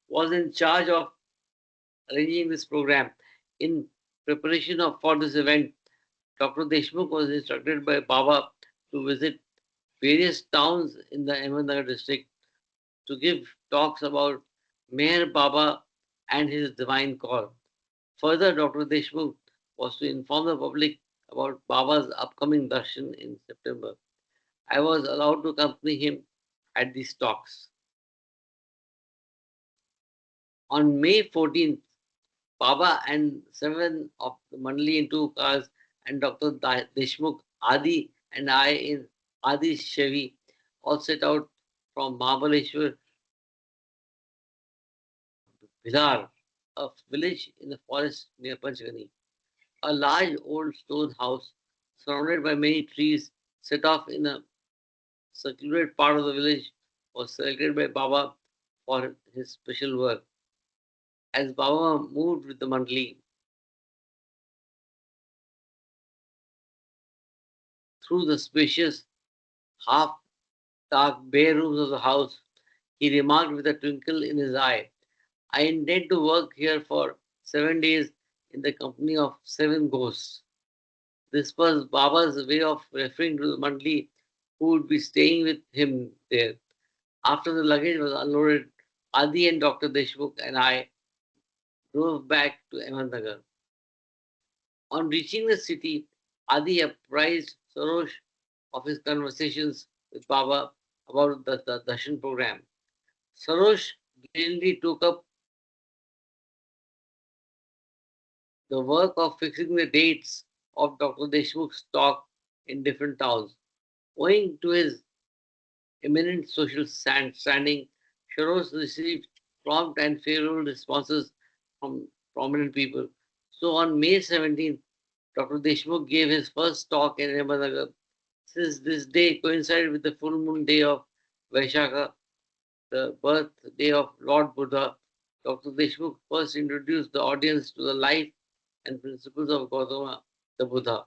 was in charge of arranging this program. In preparation for this event, Dr. Deshmukh was instructed by Baba to visit various towns in the Ahmednagar district to give talks about Meher Baba and his divine call. Further, Dr. Deshmukh was to inform the public about Baba's upcoming darshan in September. I was allowed to accompany him at these talks. On May 14th, Baba and seven of the Mandali in two cars and Dr. Deshmukh, Adi, and I in Adi Chevy all set out from Mahabaleshwar, Bidar, a village in the forest near Panchgani. A large old stone house surrounded by many trees set off in a secluded part of the village was selected by Baba for his special work. As Baba moved with the Mandali through the spacious, half dark, bare rooms of the house, he remarked with a twinkle in his eye, I intend to work here for 7 days in the company of seven ghosts. This was Baba's way of referring to the Mandali who would be staying with him there. After the luggage was unloaded, Adi and Dr. Deshmukh and I drove back to Ahmednagar. On reaching the city, Adi apprised Sarosh of his conversations with Baba about the darshan program. Sarosh brilliantly took up the work of fixing the dates of Dr. Deshmukh's talk in different towns. Owing to his eminent social standing, Sarosh received prompt and favorable responses from prominent people. So on May 17th, Dr. Deshmukh gave his first talk in Ahmednagar. Since this day coincided with the full moon day of Vaishakha, the birthday of Lord Buddha, Dr. Deshmukh first introduced the audience to the life and principles of Gautama the Buddha.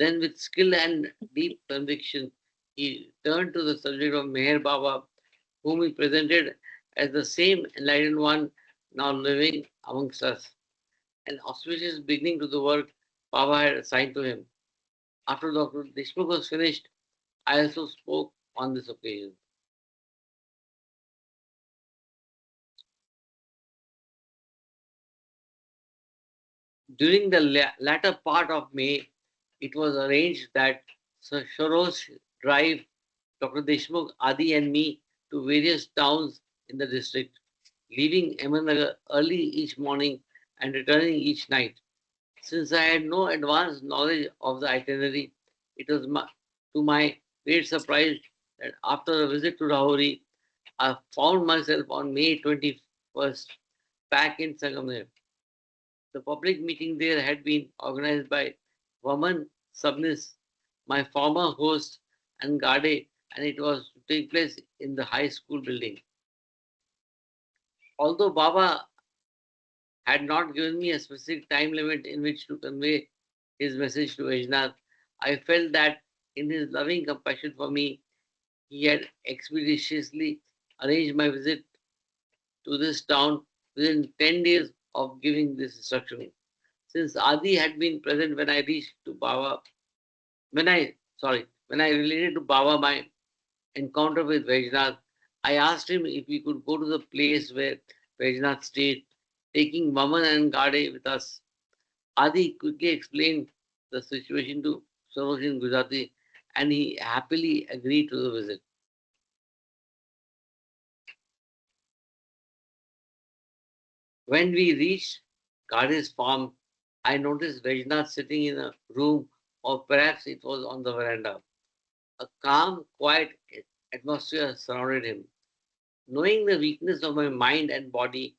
Then, with skill and deep conviction, he turned to the subject of Meher Baba, whom he presented as the same enlightened one now living amongst us. An auspicious beginning to the work Baba had assigned to him. After Dr. Deshmukh was finished, I also spoke on this occasion. During the latter part of May, it was arranged that Sir Sharosh drive Dr. Deshmukh, Adi, and me to various towns in the district, leaving Ahmednagar early each morning and returning each night. Since I had no advanced knowledge of the itinerary, it was to my great surprise that after a visit to Rahuri, I found myself on May 21st back in Sangamner. The public meeting there had been organized by Vaman Sabnis, my former host, and Gade, and it was to take place in the high school building. Although Baba had not given me a specific time limit in which to convey his message to Vajnath, I felt that in his loving compassion for me, he had expeditiously arranged my visit to this town within 10 days of giving this instruction. Since Adi had been present when I reached to Baba, when I related to Baba my encounter with Vajnath, I asked him if we could go to the place where Vajnath stayed, taking Maman and Gade with us. Adi quickly explained the situation to Sarosh in Gujarati, and he happily agreed to the visit. When we reached Gade's farm, I noticed Vajnath sitting in a room, or perhaps it was on the veranda. A calm, quiet atmosphere surrounded him. Knowing the weakness of my mind and body,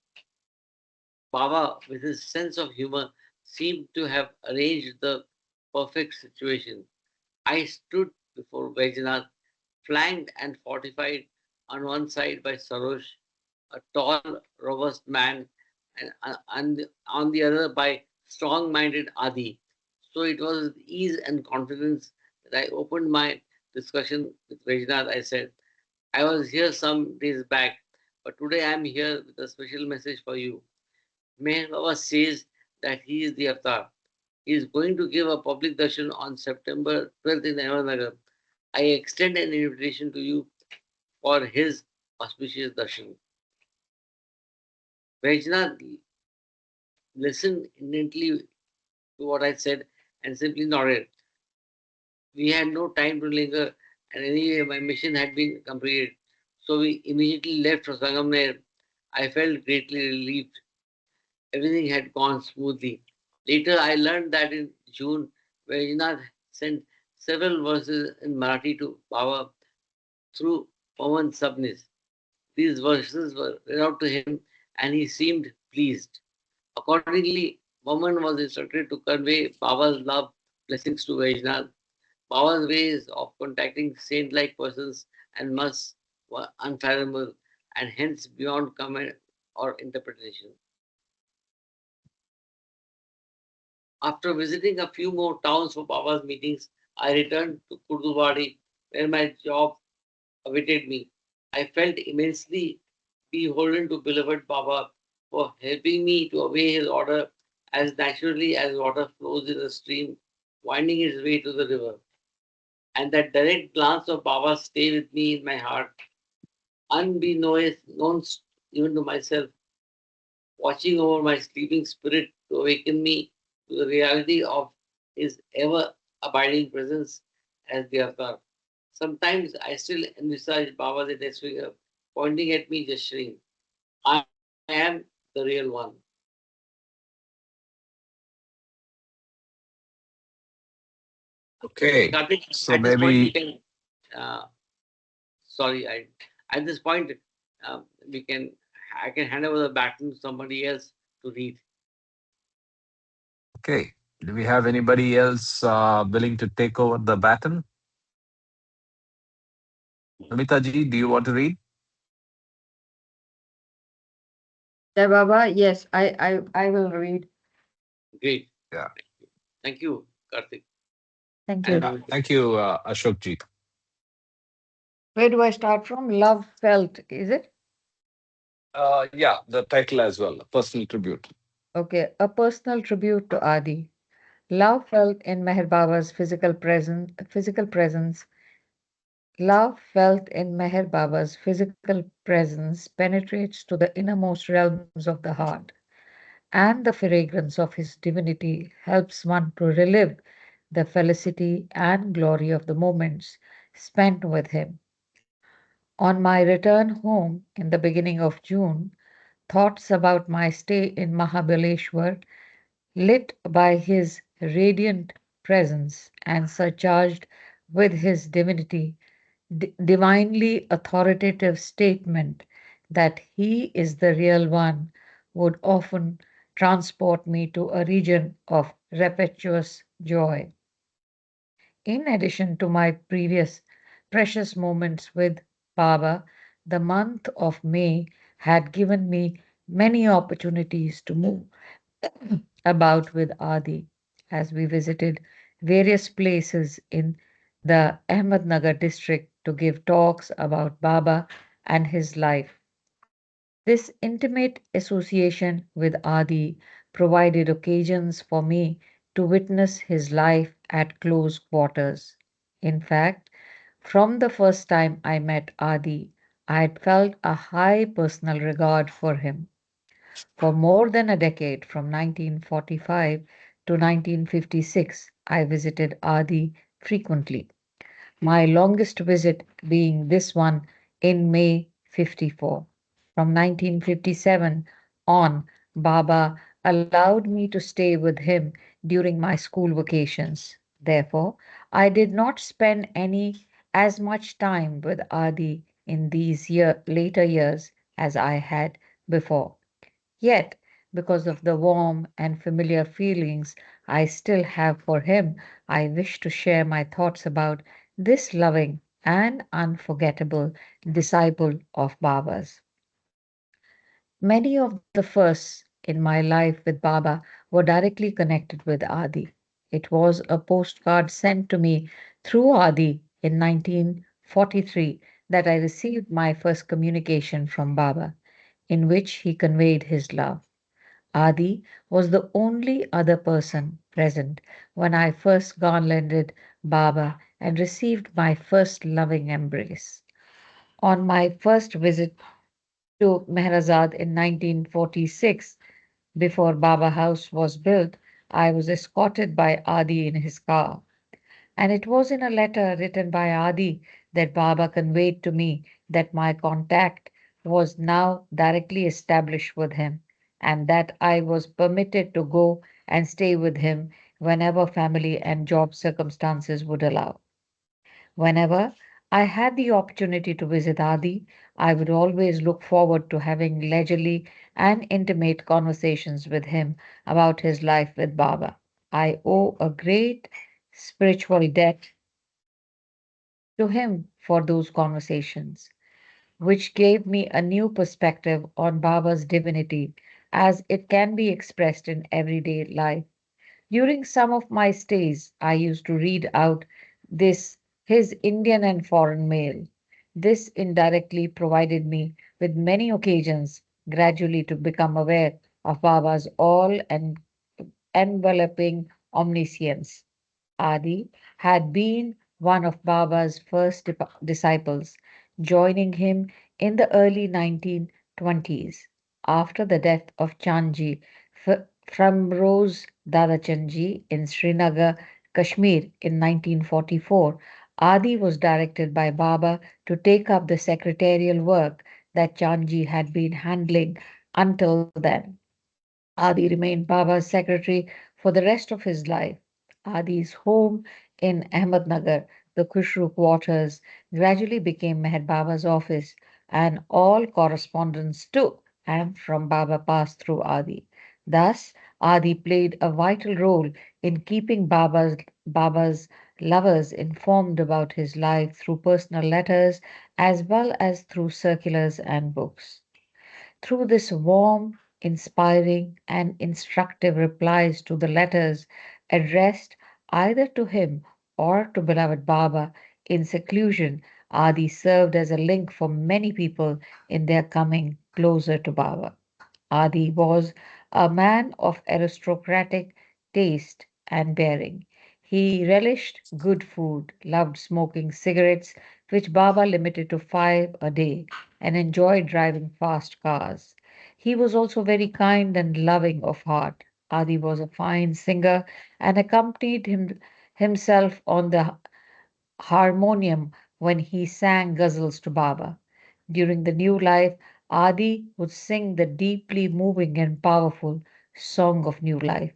Baba, with his sense of humor, seemed to have arranged the perfect situation. I stood before Vajnath, flanked and fortified on one side by Sarosh, a tall, robust man, and on the other by strong minded Adi. So it was with ease and confidence that I opened my discussion with Vajnath. I said, I was here some days back, but today I am here with a special message for you. Meher Baba says that he is the avatar. He is going to give a public darshan on September 12th in Ahmednagar. I extend an invitation to you for his auspicious darshan. Vaishnath listened intently to what I said and simply nodded. We had no time to linger, and anyway, my mission had been completed. So we immediately left for Sangamner. I felt greatly relieved. Everything had gone smoothly. Later, I learned that in June, Vaishnath sent several verses in Marathi to Baba through Pawan Sabnis. These verses were read out to him, and he seemed pleased. Accordingly, Vaman was instructed to convey Baba's love blessings to Vaishnath. Baba's ways of contacting saint like persons and musts were unfathomable and hence beyond comment or interpretation. After visiting a few more towns for Baba's meetings, I returned to Kurdubadi, where my job awaited me. I felt immensely beholden to beloved Baba for helping me to obey his order as naturally as water flows in a stream, winding its way to the river. And that direct glance of Baba stayed with me in my heart, unbeknownst even to myself, watching over my sleeping spirit to awaken me to the reality of his ever abiding presence as the avatar. Sometimes I still envisage Baba's index finger pointing at me, gesturing, I am the real one. Okay. Karthik, So at this point, we maybe, can, uh, sorry, at this point, we can, I can hand over the baton to somebody else to read. okay. Do we have anybody else willing to take over the baton? Namita ji, do you want to read? Jai Baba, yes, I will read. Great. Yeah. Thank you, Karthik. Thank And you. Yeah. Thank you, Ashok ji. Where do I start from? Love felt, is it? Yeah, the title as well, personal tribute. Okay, a personal tribute to Adi. Love felt in Meher Baba's physical presence. Love felt in Meher Baba's physical presence penetrates to the innermost realms of the heart. and the fragrance of his divinity helps one to relive the felicity and glory of the moments spent with him. On my return home in the beginning of June, thoughts about my stay in Mahabaleshwar, lit by his radiant presence and surcharged with his divinity, divinely authoritative statement that he is the real one, would often transport me to a region of rapturous joy. In addition to my previous precious moments with Baba, the month of May had given me many opportunities to move about with Adi as we visited various places in the Ahmednagar district to give talks about Baba and his life. This intimate association with Adi provided occasions for me to witness his life at close quarters. In fact, from the first time I met Adi, I had felt a high personal regard for him. For more than a decade, from 1945 to 1956, I visited Adi frequently, my longest visit being this one in May 54. From 1957 on, Baba allowed me to stay with him during my school vacations. Therefore, I did not spend any as much time with Adi in these later years as I had before. Yet, because of the warm and familiar feelings I still have for him, I wish to share my thoughts about this loving and unforgettable disciple of Baba's. Many of the firsts in my life with Baba were directly connected with Adi. It was a postcard sent to me through Adi in 1943 that I received my first communication from Baba, in which he conveyed his love. Adi was the only other person present when I first garlanded Baba and received my first loving embrace. On my first visit to Mehrazad in 1946, before Baba House was built, I was escorted by Adi in his car. And it was in a letter written by Adi that Baba conveyed to me that my contact was now directly established with him, and that I was permitted to go and stay with him whenever family and job circumstances would allow. Whenever I had the opportunity to visit Adi, I would always look forward to having leisurely and intimate conversations with him about his life with Baba. I owe a great spiritual debt to him for those conversations, which gave me a new perspective on Baba's divinity as it can be expressed in everyday life. During some of my stays, I used to read out this his Indian and foreign mail. This indirectly provided me with many occasions gradually to become aware of Baba's all and enveloping omniscience. Adi had been one of Baba's first disciples, joining him in the early 1920s. After the death of Chandji from Rose Dadachandji in Srinagar, Kashmir in 1944, Adi was directed by Baba to take up the secretarial work that Chandji had been handling until then. Adi remained Baba's secretary for the rest of his life. Adi's home in Ahmednagar, the Khushru quarters, gradually became Meher Baba's office, and all correspondence to and from Baba passed through Adi. Thus, Adi played a vital role in keeping Baba's lovers informed about his life through personal letters as well as through circulars and books. Through this warm, inspiring, and instructive replies to the letters addressed either to him or to beloved Baba in seclusion, Adi served as a link for many people in their coming closer to Baba. Adi was a man of aristocratic taste and bearing. He relished good food, loved smoking cigarettes, which Baba limited to five a day, and enjoyed driving fast cars. He was also very kind and loving of heart. Adi was a fine singer and accompanied himself on the harmonium when he sang ghazals to Baba. During the new life, Adi would sing the deeply moving and powerful Song of New Life,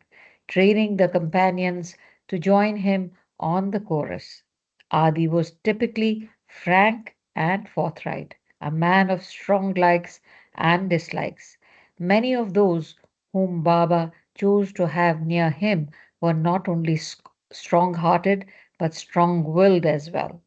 training the companions to join him on the chorus. Adi was typically frank and forthright, a man of strong likes and dislikes. Many of those whom Baba chose to have near him were not only strong hearted but strong willed as well.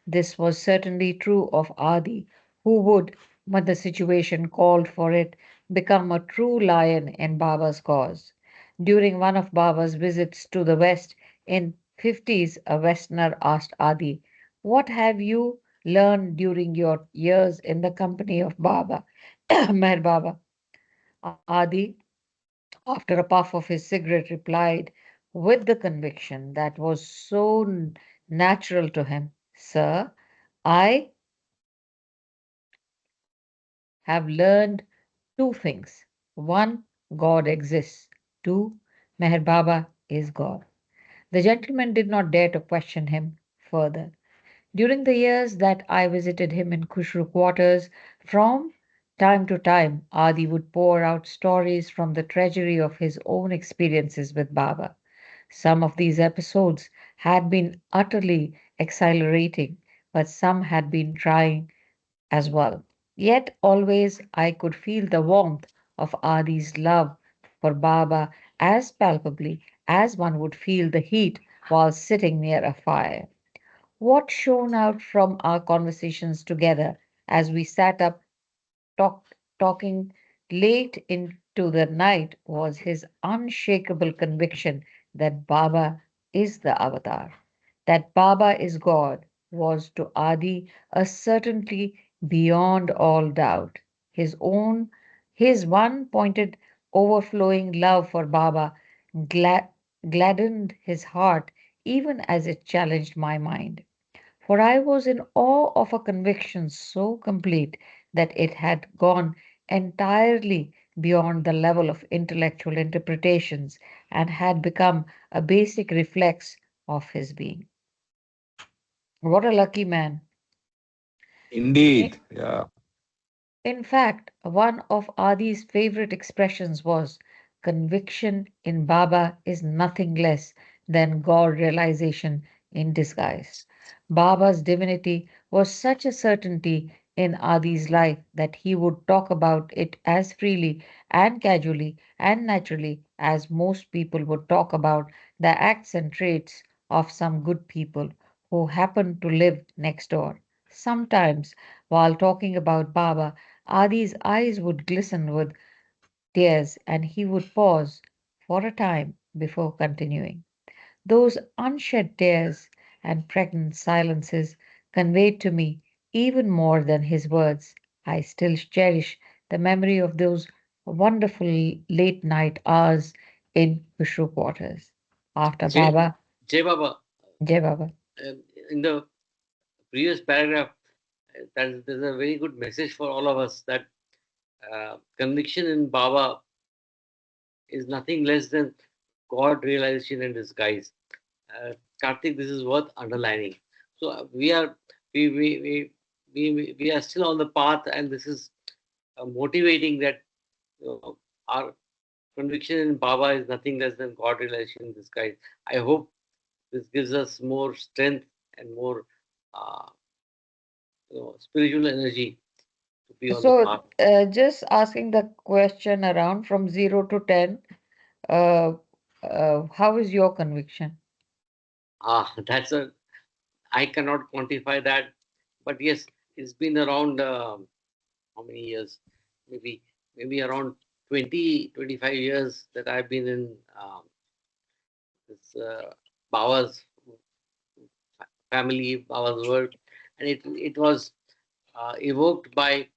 This was certainly true of Adi, who would, when the situation called for it, become a true lion in Baba's cause. During one of Baba's visits to the West in 50s, a Westerner asked Adi, "What have you learned during your years in the company of Baba?" Meher Baba. Adi, after a puff of his cigarette, replied with the conviction that was so natural to him, "Sir, I have learned two things. One, God exists. Two, Meher Baba is God." The gentleman did not dare to question him further. During the years that I visited him in Khushru quarters, from time to time, Adi would pour out stories from the treasury of his own experiences with Baba. Some of these episodes had been utterly exhilarating, but some had been trying as well. Yet always I could feel the warmth of Adi's love for Baba as palpably as one would feel the heat while sitting near a fire. What shone out from our conversations together as we sat up talking late into the night was his unshakable conviction that Baba is the avatar, that Baba is God, was to Adi a certainty beyond all doubt. His one pointed, overflowing love for Baba gla- gladdened his heart even as it challenged my mind. For I was in awe of a conviction so complete that it had gone entirely beyond the level of intellectual interpretations and had become a basic reflex of his being. What a lucky man. Indeed. Yeah. In fact, one of Adi's favorite expressions was, "Conviction in Baba is nothing less than God realization in disguise." Baba's divinity was such a certainty in Adi's life that he would talk about it as freely and casually and naturally as most people would talk about the acts and traits of some good people who happened to live next door. Sometimes, while talking about Baba, Adi's eyes would glisten with tears and he would pause for a time before continuing. Those unshed tears and pregnant silences conveyed to me even more than his words. I still cherish the memory of those wonderful late night hours in Vishnu quarters. After Jay, Baba, Jay Baba, Jai Baba. uh, in the previous paragraph, there's a very good message for all of us that conviction in Baba is nothing less than God realization in disguise. Karthik, this is worth underlining. So we are still on the path, and this is motivating that our conviction in Baba is nothing less than God realization in disguise. I hope this gives us more strength and more uh, spiritual energy to be on the So, path. just asking the question around from 0 to 10, uh, how is your conviction? That's a I cannot quantify that, but yes, it's been around how many years? Maybe around 20-25 years that I've been in this Baba's family, Baba's world, and it was evoked by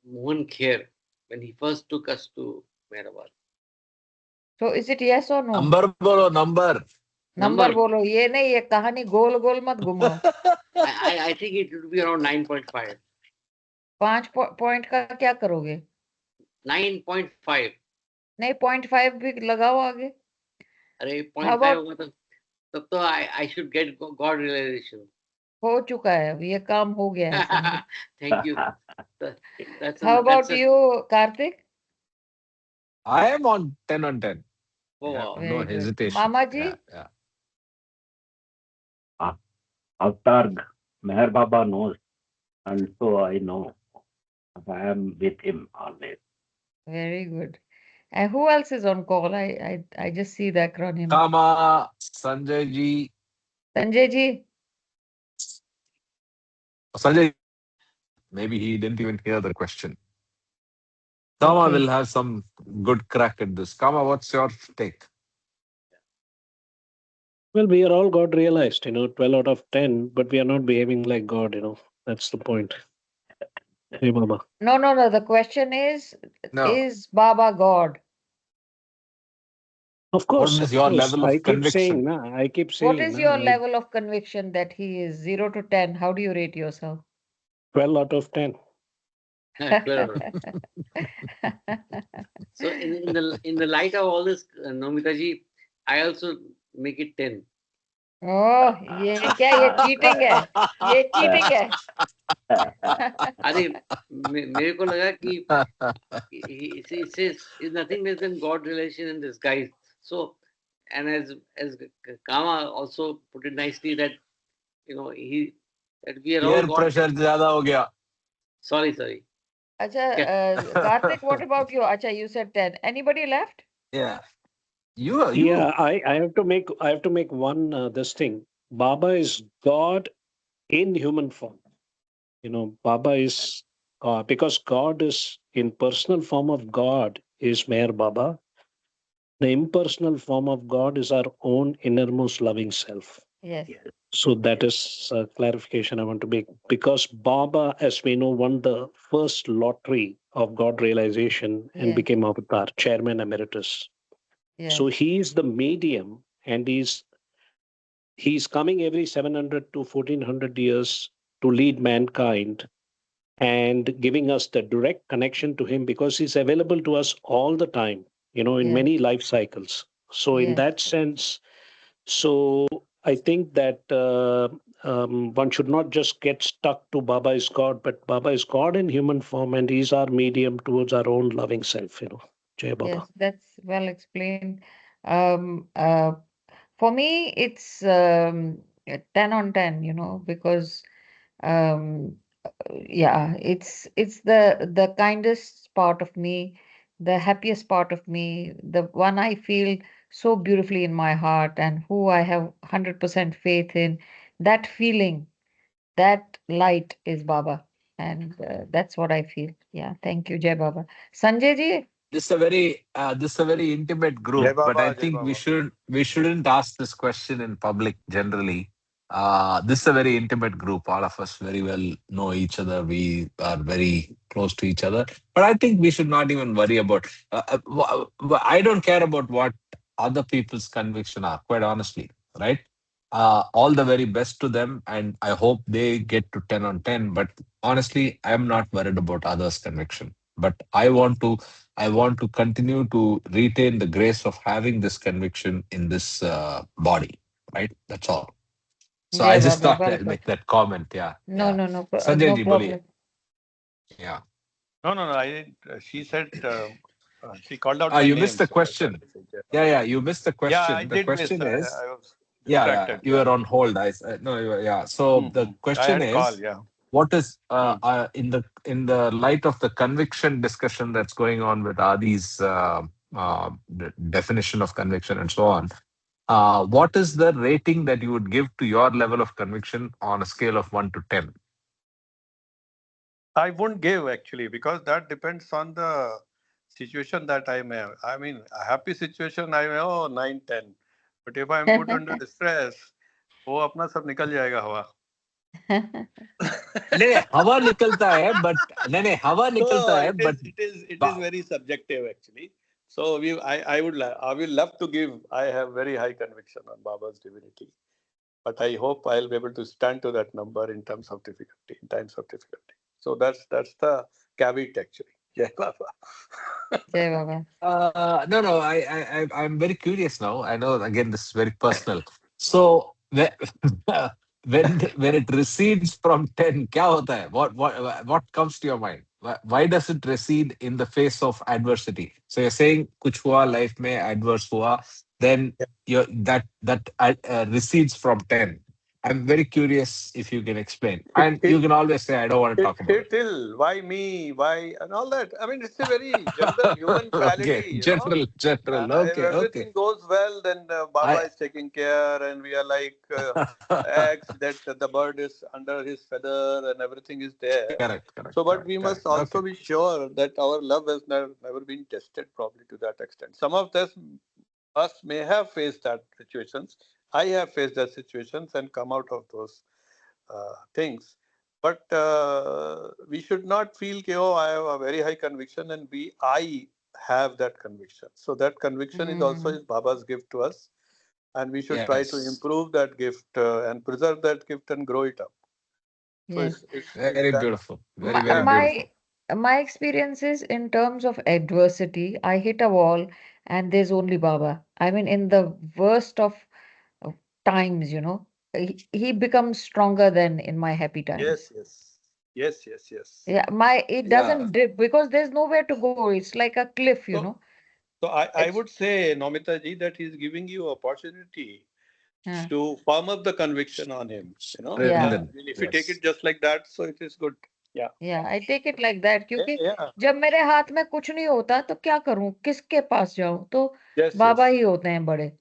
Mohan Kher when he first took us to Mehrabad. So, is it yes or no? Number bolo, number. Number Number, बोलो, ये नहीं, ये कहानी गोल गोल मत घुमाओ। I think it would be around 9.5. 5 point का क्या करोगे? 9.5. नहीं 0.5 भी लगाओ आगे. अरे How 0.5 about होगा तब तो I should get God realization. हो चुका है, ये काम हो गया है Sanjay. Thank you. That's How about a, you, Karthik? I am on 10 on 10. oh, Yeah, wow. no Very good. hesitation. Mama ji? Yeah, yeah. Avtar, Meher Baba knows, and so I know. I am with him always. Very good. And who else is on call? I just see the acronym. Kama, Sanjay ji. Sanjay ji. Sanjay, maybe he didn't even hear the question. Kama Okay. will have some good crack at this. Kama, what's your take? Well, we are all God realized, 12 out of 10, but we are not behaving like God. That's the point. Hey, Baba. No. The question is No. Baba God? Of course, What is of your course. level I of keep saying, conviction? I keep What saying, is your level of conviction that he is 0 to 10? How do you rate yourself? 12 out of 10. 12. So in the light of all this, Nomita ji, I also make it 10. Oh, ये क्या ये cheating है? ये cheating है. अरे मेरे को लगा कि it says is nothing less than God relation in disguise. So, and as Kama also put it nicely that that we are all Air God. pressure ज़्यादा हो गया. Sorry. Acha, Karthik, what about you? Acha, you said 10. Anybody left? Yeah. You. Yeah, I have to make one this thing. Baba is God in human form. Baba is because God is in personal form of God is Meher Baba. The impersonal form of God is our own innermost loving self. Yes. So that is a clarification I want to make because Baba, as we know, won the first lottery of God realization and Yes. became Avatar, Chairman Emeritus. Yes. So he is the medium and he's coming every 700 to 1400 years to lead mankind and giving us the direct connection to him because he's available to us all the time, in Yes. many life cycles. So in Yes. that sense, so I think that one should not just get stuck to Baba is God, but Baba is God in human form and he's our medium towards our own loving self. Jai Baba. Yes, that's well explained. Um, uh, for me, it's 10 on 10, because yeah, it's the kindest part of me, the happiest part of me, the one I feel so beautifully in my heart and who I have 100% faith in. That feeling, that light is Baba. And that's what I feel. Yeah, thank you, Jai Baba. Sanjay ji? This is a very intimate group, but I think we shouldn't ask this question in public generally. This is a very intimate group. All of us very well know each other. We are very close to each other. But I think we should not even worry about. I don't care about what other people's conviction are. Quite honestly, right? All the very best to them, and I hope they get to 10 on 10. But honestly, I am not worried about others' conviction. But I want to continue to retain the grace of having this conviction in this body, right? That's all. So I Jai just Baba, thought well I'll put. make that comment. Yeah. No, Yeah. Sanjay no ji, problem. boliye. Yeah. No. I didn't. She said she called out Ah, my you name, missed the so I thought question. to say Jai Yeah. Baba. You missed the Yeah, I question. The did miss. question is, I was yeah. distracted. You Yeah. were on hold. No, yeah. So the I question had a call. is, Yeah. what is Hmm. in the light of the conviction discussion that's going on with Adi's definition of conviction and so on? What is the rating that you would give to your level of conviction on a scale of 1 to 10? I won't give actually because that depends on the situation that I may have. I mean, a happy situation, I may 9, 10. But if I'm put under stress, वो अपना सब निकल जाएगा हवा. नहीं हवा निकलता है but नहीं हवा निकलता So है but it is very subjective actually. So I will love to give. I have very high conviction on Baba's divinity, but I hope I'll be able to stand to that number in terms of difficulty, in times of difficulty. So that's the caveat actually. Jai Baba. Jai Baba. No, no. I'm very curious now. I know again this is very personal. So when it recedes from 10, क्या होता है? What comes to your mind? Why does it recede in the face of adversity? So you're saying कुछ हुआ life में adverse हुआ, then that recedes from 10. I'm very curious if you can explain, It, and it, you can always say I don't want to it talk about hit it. till why me, why, and all that. I mean, it's a very general human Okay, quality, you know. general. If Okay, okay. everything goes well, then Baba I is taking care, and we are like eggs that the bird is under his feather, and everything is there. correct, correct, So, but correct, we must correct. Okay. also be sure that our love has never been tested probably to that extent. Some of us may have faced that situations. I have faced that situations and come out of those things. But we should not feel, कि, oh, I have a very high conviction and I have that conviction. So that conviction is also Mm, his Baba's gift to us. And we should try to Yes. improve that gift and preserve that gift and grow it up. So yes. it's Very that. beautiful. Very, My, very Yeah. beautiful. my experiences in terms of adversity, I hit a wall and there's only Baba. I mean, in the worst of times, he becomes stronger than in my happy Yes, times. yes. Yes, yes, yes. Yeah, it Yeah. doesn't dip because there's nowhere to go. It's like a cliff. So, so I It's would say, Nomita ji, that he's giving you opportunity uh, to firm up the conviction on him. yeah, Strengthen. If you take Yes. it just like that, so it is good. Yeah. yeah, I take it like that Yeah, क्योंकि yeah. जब मेरे हाथ में कुछ नहीं होता तो क्या करूं किसके पास जाऊं तो Yes, बाबा yes. ही होते हैं बड़े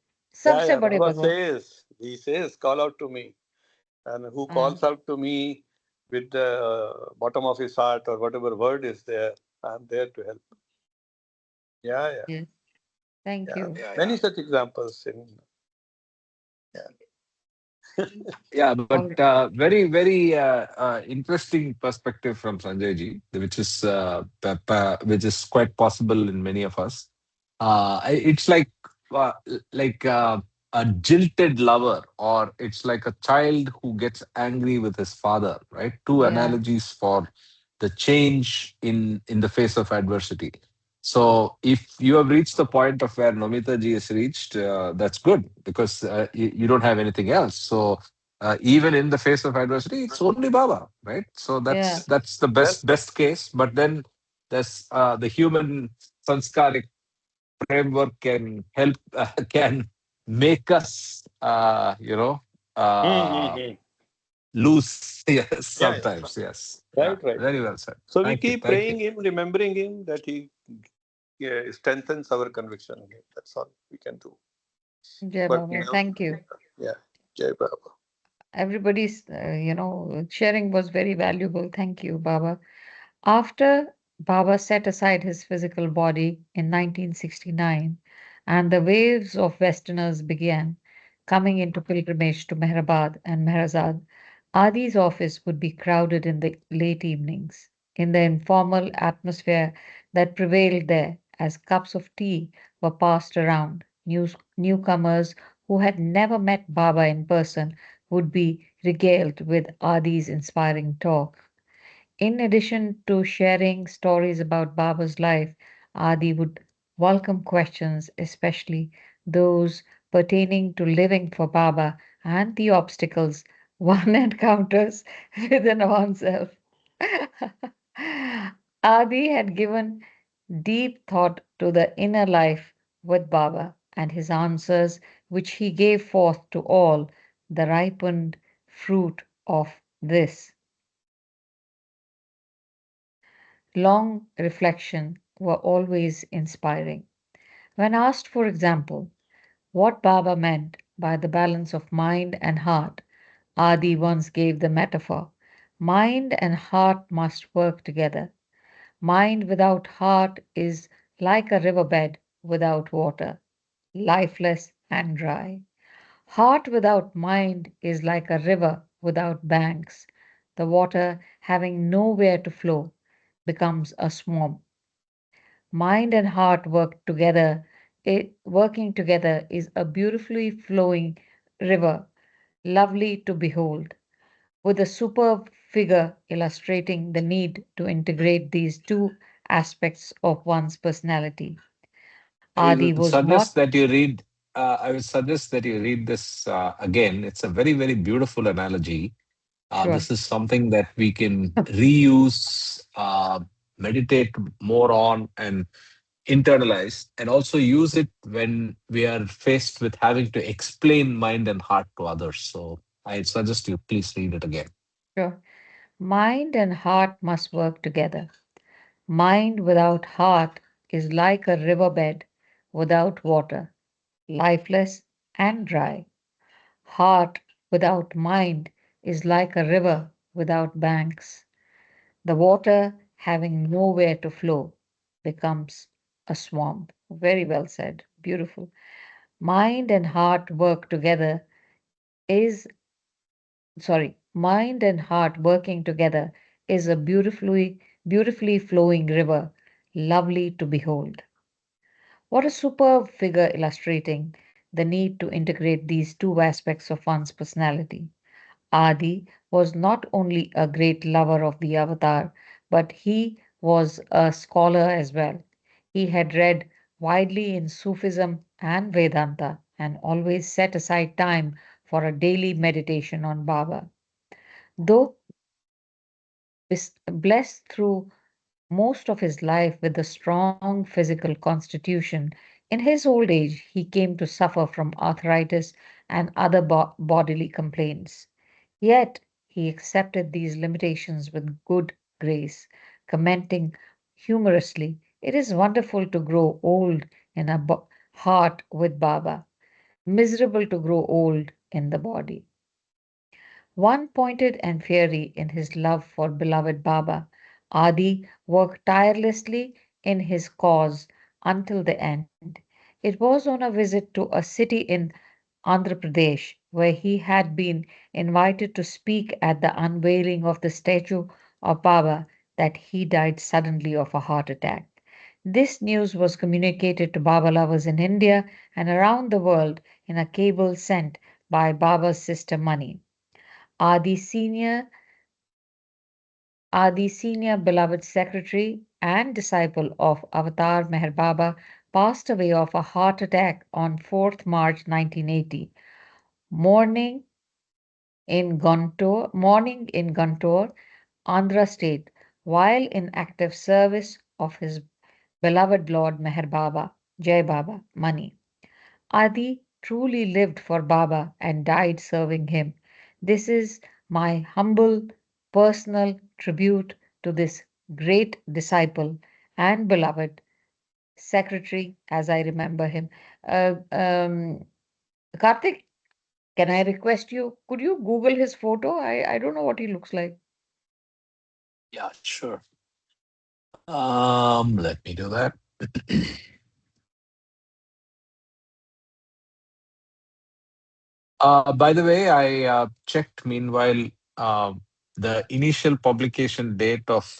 Yeah, सबसे yeah. बड़े Baba भगवान says, he says, call out to me. And who हाँ calls out to me with the bottom of his heart or whatever word is there, I'm there to help. Yeah, yeah, yes thank yeah. you Many such examples in. Yeah, but all right. very, very interesting perspective from Sanjay ji, which is quite possible in many of us. It's uh, like a jilted lover, or it's like a child who gets angry with his father. Right? Two Yeah analogies for the change in the face of adversity. So, if you have reached the point of where Nomita ji has reached, that's good because you don't have anything else. So even in the face of adversity, it's only Baba, right? So yeah that's the Well said. best case. But then there's the human sanskaric framework can help can make us uh, Mm-hmm. lose. Yes, Yeah, yeah. sometimes. Yes. Yeah. Right, right, Very right. well said. So we Thank you. keep Thank you. praying him, remembering him that he strengthens our conviction in him. That's all we can do. Jai But Baba thank you yeah, Jai Baba. everybody's sharing was very valuable thank you Baba. After Baba set aside his physical body in 1969 and the waves of Westerners began coming into pilgrimage to Mehrabad and Mehrazad, Adi's office would be crowded in the late evenings, in the informal atmosphere that prevailed there as cups of tea were passed around. Newcomers who had never met Baba in person would be regaled with Adi's inspiring talk. In addition to sharing stories about Baba's life, Adi would welcome questions, especially those pertaining to living for Baba and the obstacles one encounters within oneself. Adi had given deep thought to the inner life with Baba, and his answers, which he gave forth to all, the ripened fruit of this. Long reflection were always inspiring. When asked, for example, what Baba meant by the balance of mind and heart, Adi once gave the metaphor mind and heart must work together. Mind without heart is like a riverbed without water, lifeless and dry. Heart without mind is like a river without banks. The water, having nowhere to flow, becomes a swamp. Mind and heart working together is a beautifully flowing river, lovely to behold, with a superb figure illustrating the need to integrate these two aspects of one's personality. I Adi will was not suggest that you read. I will suggest that you read this again. It's a very, very beautiful analogy. sure. This is something that we can reuse, meditate more on, and internalize, and also use it when we are faced with having to explain mind and heart to others. So I suggest you please read it again. Sure. Mind and heart must work together. Mind without heart is like a riverbed without water, lifeless and dry. Heart without mind is like a river without banks. The water having nowhere to flow becomes a swamp. Very well said. Beautiful. Mind and heart work together is, mind and heart working together is a beautifully flowing river, lovely to behold. What a superb figure illustrating the need to integrate these two aspects of one's personality. Adi was not only a great lover of the avatar, but he was a scholar as well. He had read widely in Sufism and Vedanta and always set aside time for a daily meditation on Baba. Though blessed through most of his life with a strong physical constitution, in his old age he came to suffer from arthritis and other bodily complaints. Yet he accepted these limitations with good grace, commenting humorously, "It is wonderful to grow old in a heart with Baba, miserable to grow old in the body." One pointed and fiery in his love for beloved Baba, Adi worked tirelessly in his cause until the end. It was on a visit to a city in Andhra Pradesh where he had been invited to speak at the unveiling of the statue of Baba that he died suddenly of a heart attack. This news was communicated to Baba lovers in India and around the world in a cable sent by Baba's sister Mani. Adi Senior, Adi Senior, beloved secretary and disciple of Avatar Meher Baba, passed away of a heart attack on 4th March 1980, morning morning in Guntur, Andhra State, while in active service of his beloved Lord Meher Baba, Jai Baba, Mani. Adi truly lived for Baba and died serving him. This is my humble personal tribute to this great disciple and beloved secretary, as I remember him. Uh, um, Karthik, can I request you? Could you Google his photo? I don't know what he looks like. Yeah, sure. Let me do that. By the way, I checked meanwhile uh, the initial publication date of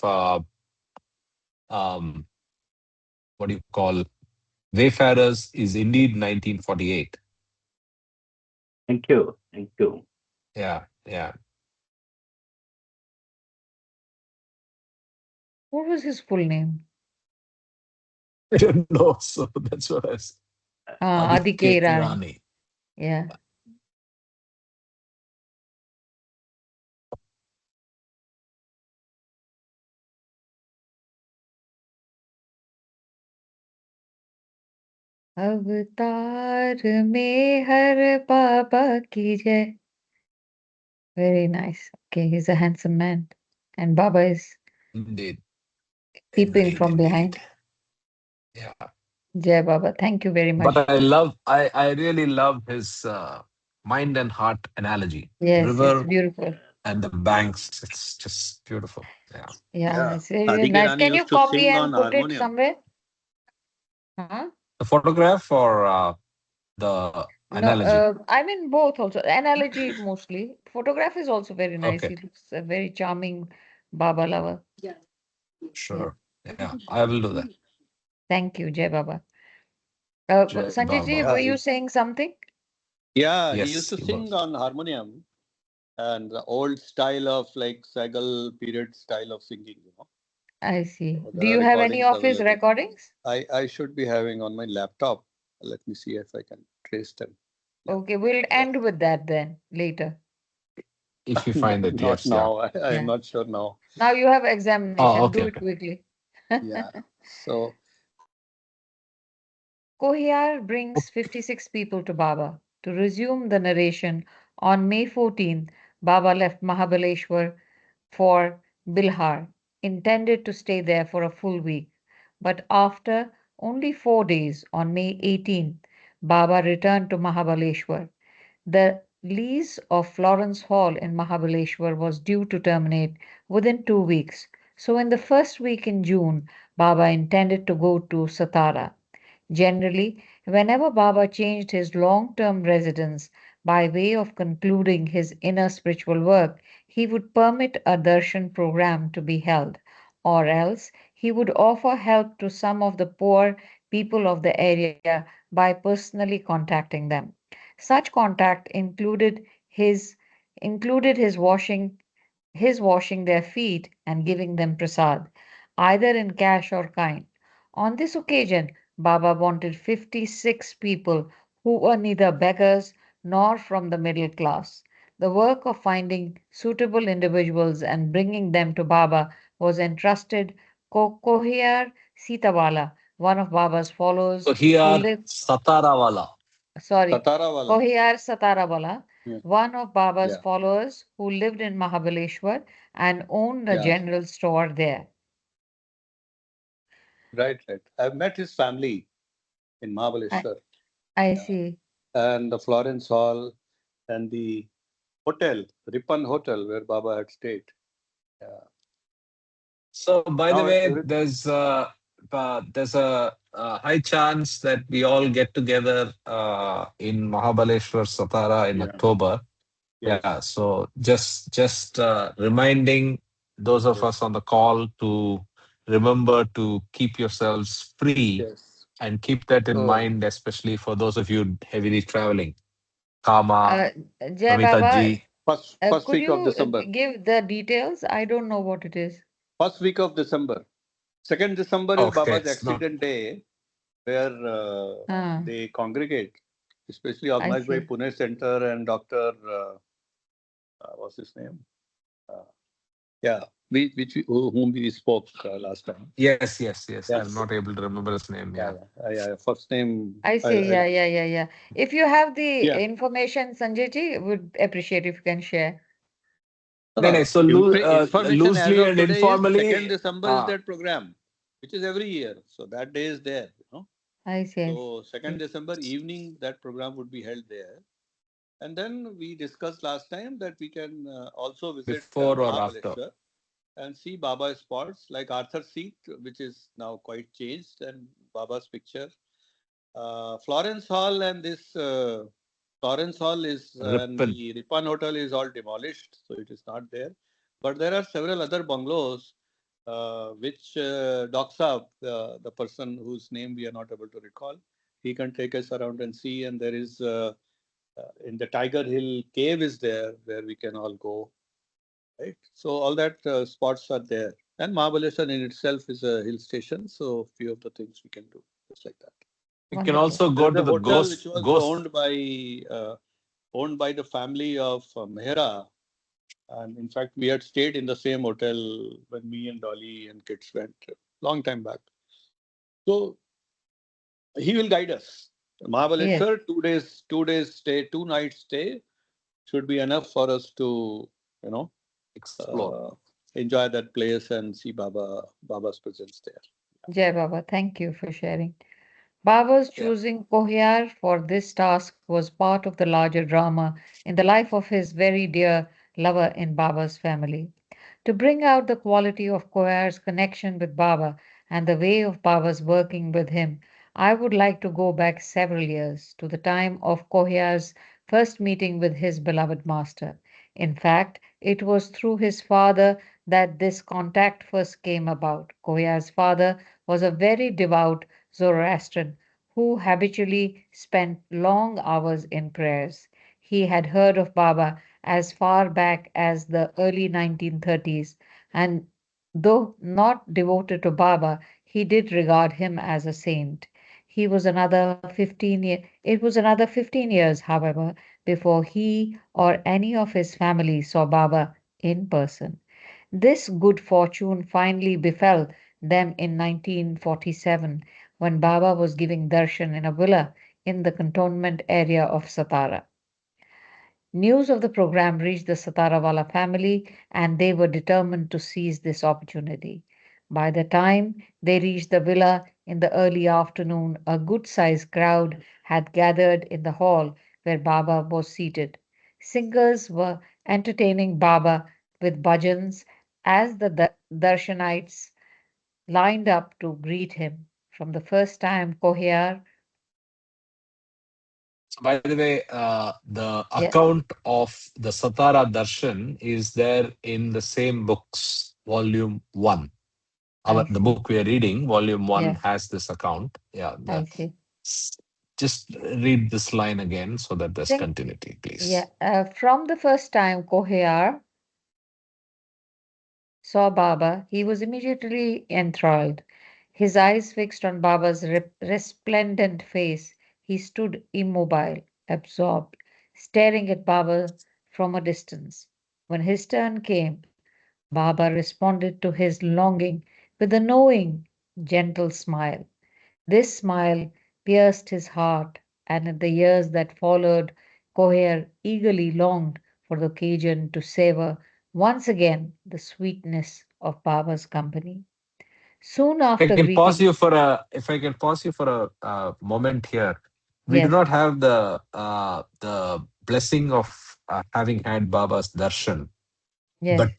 um, what do you call Wayfarers is indeed 1948. Thank you. Thank you. Yeah, yeah. What was his full name? I don't know. So that's what I said. Adi Aditya K. Rani. Irani. Yeah. अवतार में हर बाबा की जय. Very nice. Okay, he's a handsome man. And Baba is Indeed, peeping indeed, from behind. indeed. Yeah. Jai Baba, thank you very much. But I really love his mind and heart analogy. Yes, it's River beautiful. and the banks. It's just beautiful. Yeah. Yeah, Yeah. it's very, very Adi nice. Rani Can you used to copy sing and on put it harmonium. somewhere? Huh? The photograph or the No, analogy? I mean both also. Analogy mostly. Photograph is also very nice. Okay, He looks a very charming Baba lover. Yeah. sure. Yeah, I will do that. Thank you, Jai Baba. Jai Sanjay ji, Baba. were Yeah, you saying something? yeah, he used Yes, to he sing was. on harmonium and the old style of like Sagal period style of singing. I see. So Do there are you have any recordings of his available. recordings? I should be having on my laptop. Let me see if I can trace them. Yeah. Okay, we'll Yes. end with that then later. If you find it, Not yes, yeah. now. I am Yeah. not sure now. Now you have Oh, examination. okay, Do okay. it quickly. Yeah. So Kohyar brings 56 people to Baba. To resume the narration, on May 14th, Baba left Mahabaleshwar for Bilhar, intended to stay there for a full week. But after only 4 days, on May 18th, Baba returned to Mahabaleshwar. The lease of Florence Hall in Mahabaleshwar was due to terminate within 2 weeks. So, in the first week in June, Baba intended to go to Satara. Generally, whenever Baba changed his long term residence by way of concluding his inner spiritual work, he would permit a darshan program to be held, or else he would offer help to some of the poor people of the area by personally contacting them. Such contact his included his washing their feet and giving them prasad, either in cash or kind. On this occasion, Baba wanted 56 people who were neither beggars nor from the middle class. The work of finding suitable individuals and bringing them to Baba was entrusted Kohiyar Sitawala, one of Baba's So followers who here, lived, Satarawala. sorry, Satarawala. Kohiyar Satarawala, Yeah. one of Baba's Yeah. followers who lived in Mahabaleshwar and owned a Yeah. general store there. Right. Right. I've met his family in I, Mahabaleshwar. I Yeah. see. And the Florence Hall and the hotel, Ripan Hotel, where Baba had stayed. Yeah. So, by the Now way, every, there's a high chance that we all get together in Mahabaleshwar Satara in yeah. October. Yeah. Yes. So just reminding those of Yes. us on the call to remember to keep yourselves free Yes. and keep that in So mind, especially for those of you heavily traveling. Kama, Uh, Jai Namita Baba, ji. first could week of you December. give the details? I don't know what it is. First week of December. 2nd December is Okay, Baba's it's not. accident day, where Ah, they congregate, especially I organized by see. Pune Center and Dr. What's his name? Uh, yeah, whom we spoke last time. Yes, yes, yes. I'm Yes. not able to remember his name. Yeah, Yeah. yeah. First name. I see. I, Yeah, yeah, yeah, yeah. If you have the yeah. information, Sanjay ji, would appreciate if you can share. No, No, no. no. So Information as loosely of and today is informally. 2nd December is that program, which is every year. So that day is there, you know. I see. I So 2nd see. December evening, that program would be held there. And then we discussed last time that we can also visit Before or after? Mahabaleshwar and see Baba spots like Arthur Seat, which is now quite changed, and Baba's picture. Florence Hall and this Florence Hall is and Ripon. the Ripan Hotel is all demolished, so it is not there. But there are several other bungalows which Doc Saab, the person whose name we are not able to recall, he can take us around and see. And there is in the Tiger Hill cave is there where we can all go, right? So all that spots are there. And Mahabaleshwar in itself is a hill station, so few of the things we can do just like that. You can Wonderful. also There go is to a the hotel which ghost was ghost. owned by the family of Mehra, and in fact we had stayed in the same hotel when me and Dolly and kids went long time back. So he will guide us. Yes. Mahabaleshwar, 2 days stay, 2 nights stay should be enough for us to, you know, Explore. uh, enjoy that place and see Baba's presence there. Jai Baba, thank you for sharing. Baba's Yeah. choosing Kohyar for this task was part of the larger drama in the life of his very dear lover in Baba's family. To bring out the quality of Koyar's connection with Baba and the way of Baba's working with him, I would like to go back several years to the time of Kohyar's first meeting with his beloved master. In fact, it was through his father that this contact first came about. Kohyar's father was a very devout Zoroastrian who habitually spent long hours in prayers. He had heard of Baba as far back as the early 1930s and Though not devoted to Baba, he did regard him as a saint. He was another it was another 15 years, however, before he or any of his family saw Baba in person. This good fortune finally befell them in 1947 when Baba was giving darshan in a villa in the cantonment area of Satara. News of the program reached the Satarawala family, and they were determined to seize this opportunity. By the time they reached the villa in the early afternoon, a good sized crowd had gathered in the hall where Baba was seated. Singers were entertaining Baba with bhajans as the Darshanites lined up to greet him. From the first time Kohiyar, So, by the way, the yeah, account of the Satara Darshan is there in the same books, volume one. I The see. book we are reading, volume one, Yeah, has this account. Yeah, I see. just read this line again so that there's Sing, continuity, yeah, please. from the first time Kohiyar saw Baba, he was immediately enthralled. His eyes fixed on Baba's resplendent face, he stood immobile, absorbed, staring at Baba from a distance. When his turn came, Baba responded to his longing with a knowing, gentle smile. This smile pierced his heart, and in the years that followed, Coher eagerly longed for the occasion to savor once again the sweetness of Baba's company. Soon If I after can pause greeting, you for a, if I can pause you for a moment here, we do yes, not have the blessing of having had Baba's darshan, yes, but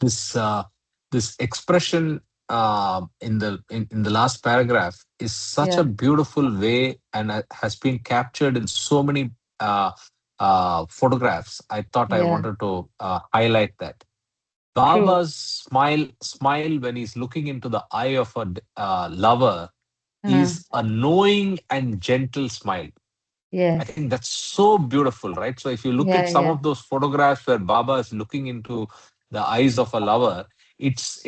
this expression in the last paragraph is such a yeah, beautiful way and has been captured in so many uh, photographs. I thought I yeah, wanted to highlight that. true, Baba's smile when he's looking into the eye of a lover uh, is a knowing and gentle smile. I yes, think that's so beautiful, right? So if you look at yeah, some yeah, of those photographs where Baba is looking into the eyes of a lover, it's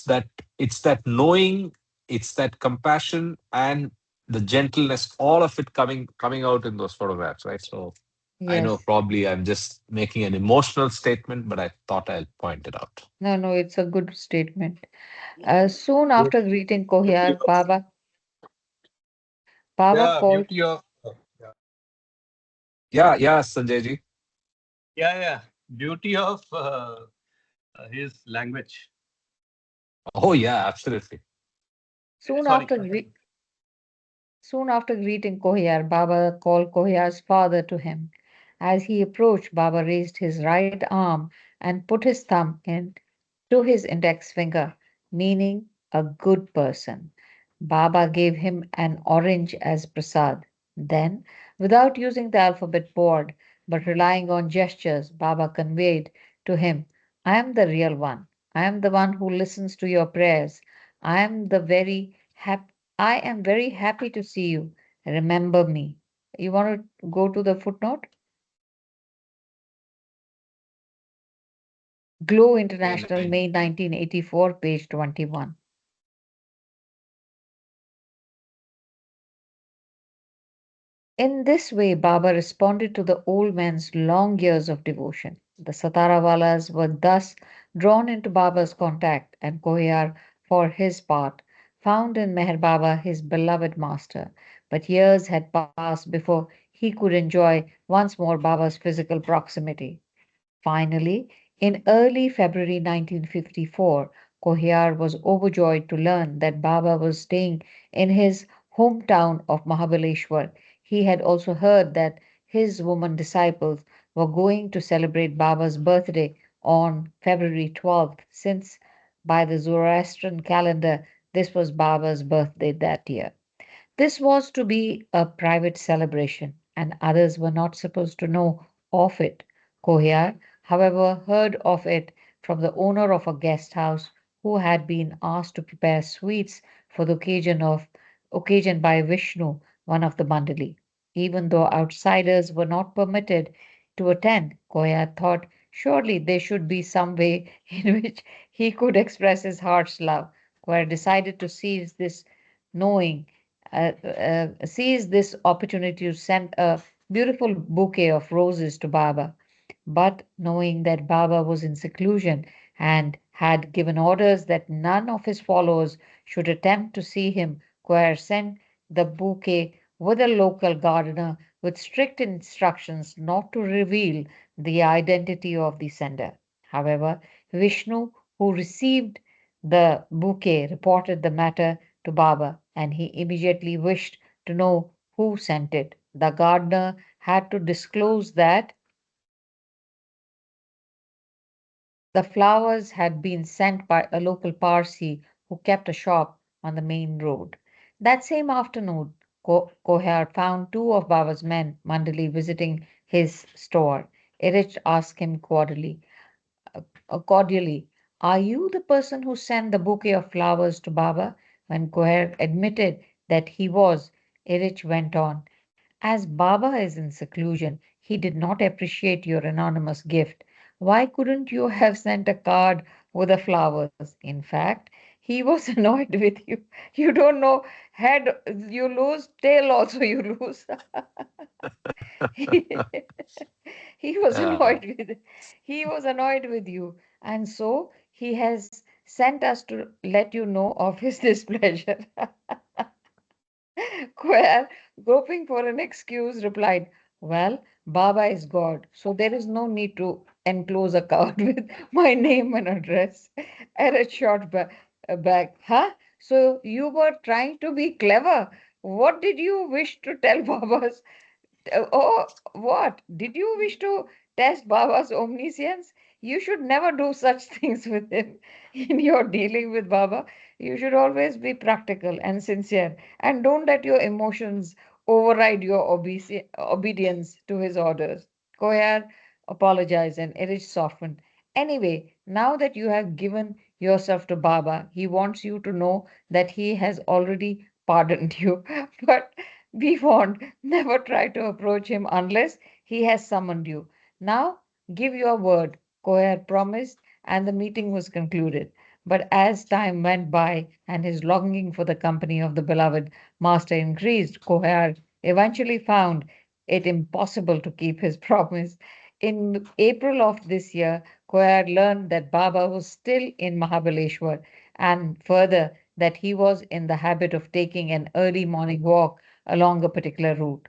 that knowing, it's that compassion and the gentleness, all of it coming out in those photographs, right? So I know yes. probably I'm just making an emotional statement, but I thought I'll point it out. No, no, it's a good statement. Soon Beauty after greeting beauty Kohyar, of, Baba yeah, called, beauty of, yeah, Yeah, Sanjay ji. yeah, beauty of his language. Oh yeah, absolutely. soon Sorry. after Soon after greeting Kohyar, Baba called Kohyar's father to him. As he approached, Baba raised his right arm and put his thumb in to his index finger, meaning a good person. Baba gave him an orange as prasad. Then, without using the alphabet board but relying on gestures, Baba conveyed to him, I am the real one. I am the one who listens to your prayers. I am the very I am very happy to see you. Remember me. You want to go to the footnote? Glow International, May 1984, page 21. In this way, Baba responded to the old man's long years of devotion. The Satarawalas were thus drawn into Baba's contact, and Kohyar, for his part, found in Meher Baba his beloved master. But years had passed before he could enjoy once more Baba's physical proximity. Finally, in early February 1954, Kohyar was overjoyed to learn that Baba was staying in his hometown of Mahabaleshwar. He had also heard that his woman disciples were going to celebrate Baba's birthday on February 12th, since by the Zoroastrian calendar this was Baba's birthday that year. This was to be a private celebration, and others were not supposed to know of it. Kohyar, however, heard of it from the owner of a guest house who had been asked to prepare sweets for the occasion by Vishnu, one of the Mandali. Even though outsiders were not permitted to attend, Kohyar thought Surely there should be some way in which he could express his heart's love. Where decided to seize this knowing, seize this opportunity to send a beautiful bouquet of roses to Baba. But knowing that Baba was in seclusion and had given orders that none of his followers should attempt to see him, Quer sent the bouquet with a local gardener with strict instructions not to reveal the identity of the sender. However, Vishnu, who received the bouquet, reported the matter to Baba and he immediately wished to know who sent it. The gardener had to disclose that the flowers had been sent by a local Parsi who kept a shop on the main road. That same afternoon, Kohar found two of Baba's men, Mandali, visiting his store. Erich asked him cordially, "Are you the person who sent the bouquet of flowers to Baba?" When Kohar admitted that he was, Erich went on, "As Baba is in seclusion, he did not appreciate your anonymous gift. Why couldn't you have sent a card with the flowers? In fact, he was annoyed with you. You don't know, head you lose, tail also you lose." he he was Yeah. annoyed with he was annoyed with you, and so he has sent us to let you know of his displeasure. Quail, groping for an excuse, replied, "Well, Baba is God, so there is no need to enclose a card with my name and address." Eric shot back, "Huh? So you were trying to be clever? What did you wish to tell Baba's Oh, what? Did you wish to test Baba's omniscience? You should never do such things with him. In your dealing with Baba, you should always be practical and sincere, and don't let your emotions override your obedience to his orders." Koyar apologized and Erich softened. "Anyway, now that you have given yourself to Baba, he wants you to know that he has already pardoned you. But be warned, never try to approach him unless he has summoned you. Now, give your word." Koher promised, and the meeting was concluded. But as time went by and his longing for the company of the beloved master increased, Koher eventually found it impossible to keep his promise. In April of this year, Koher learned that Baba was still in Mahabaleshwar, and further that he was in the habit of taking an early morning walk along a particular route.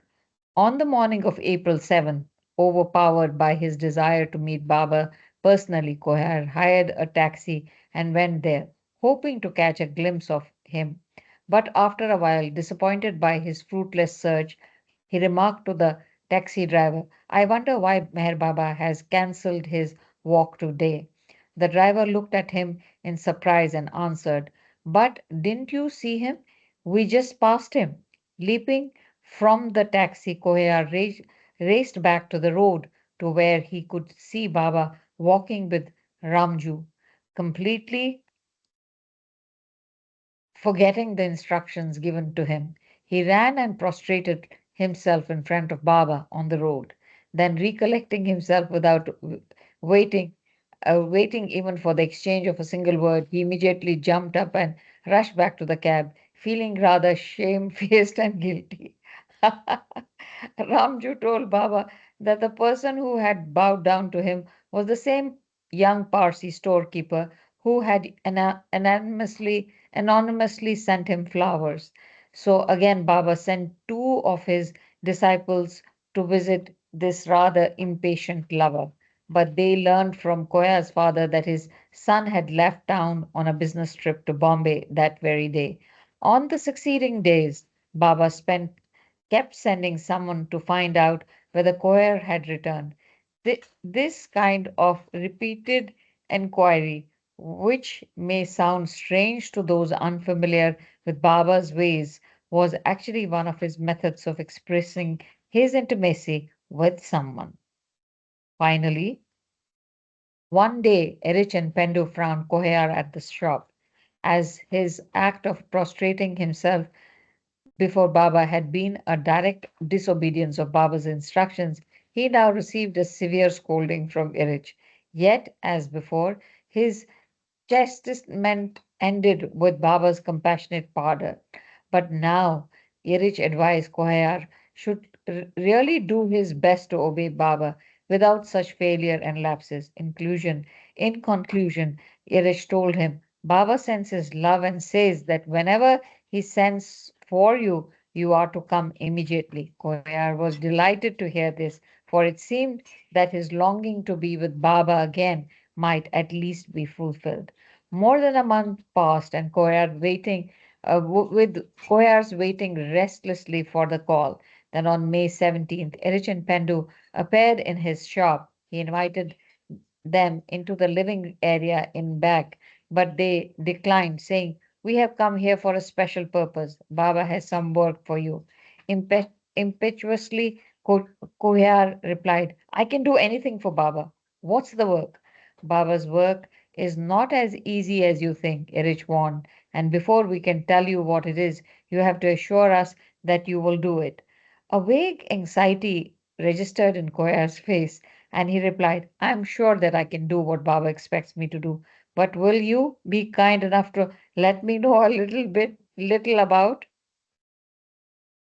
On the morning of April 7th, overpowered by his desire to meet Baba personally, Kohar hired a taxi and went there, hoping to catch a glimpse of him. But after a while, disappointed by his fruitless search, he remarked to the taxi driver, "I wonder why Meher Baba has cancelled his walk today." The driver looked at him in surprise and answered, "But didn't you see him? We just passed him." Leaping from the taxi, Kohar raced back to the road to where he could see Baba walking with Ramju, completely forgetting the instructions given to him. He ran and prostrated himself in front of Baba on the road. Then, recollecting himself without waiting, waiting even for the exchange of a single word, he immediately jumped up and rushed back to the cab, feeling rather shamefaced and guilty. Ramju told Baba that the person who had bowed down to him was the same young Parsi storekeeper who had anonymously sent him flowers. So again, Baba sent two of his disciples to visit this rather impatient lover. But they learned from Koya's father that his son had left town on a business trip to Bombay that very day. On the succeeding days, Baba kept sending someone to find out whether Koyer had returned. This kind of repeated enquiry, which may sound strange to those unfamiliar with Baba's ways, was actually one of his methods of expressing his intimacy with someone. Finally, one day, Erich and Pendu found Koher at the shop. As his act of prostrating himself before Baba had been a direct disobedience of Baba's instructions, he now received a severe scolding from Erich. Yet, as before, his chastisement ended with Baba's compassionate pardon. But now, Irich advised Koyar should really do his best to obey Baba without such failure and lapses. In conclusion, Irich told him, Baba sends his love and says that whenever he sends for you, you are to come immediately. Koyar was delighted to hear this, for it seemed that his longing to be with Baba again might at least be fulfilled. More than a month passed, and with Koyars waiting restlessly for the call. Then on May 17th, Erich and Pendu appeared in his shop. He invited them into the living area in back, but they declined, saying, "We have come here for a special purpose. Baba has some work for you." Impetuously, Kohyar replied, "I can do anything for Baba. What's the work?" "Baba's work is not as easy as you think," Erich warned, "and before we can tell you what it is, you have to assure us that you will do it." A vague anxiety registered in Koyar's face, and he replied, "I am sure that I can do what Baba expects me to do, but will you be kind enough to let me know a little about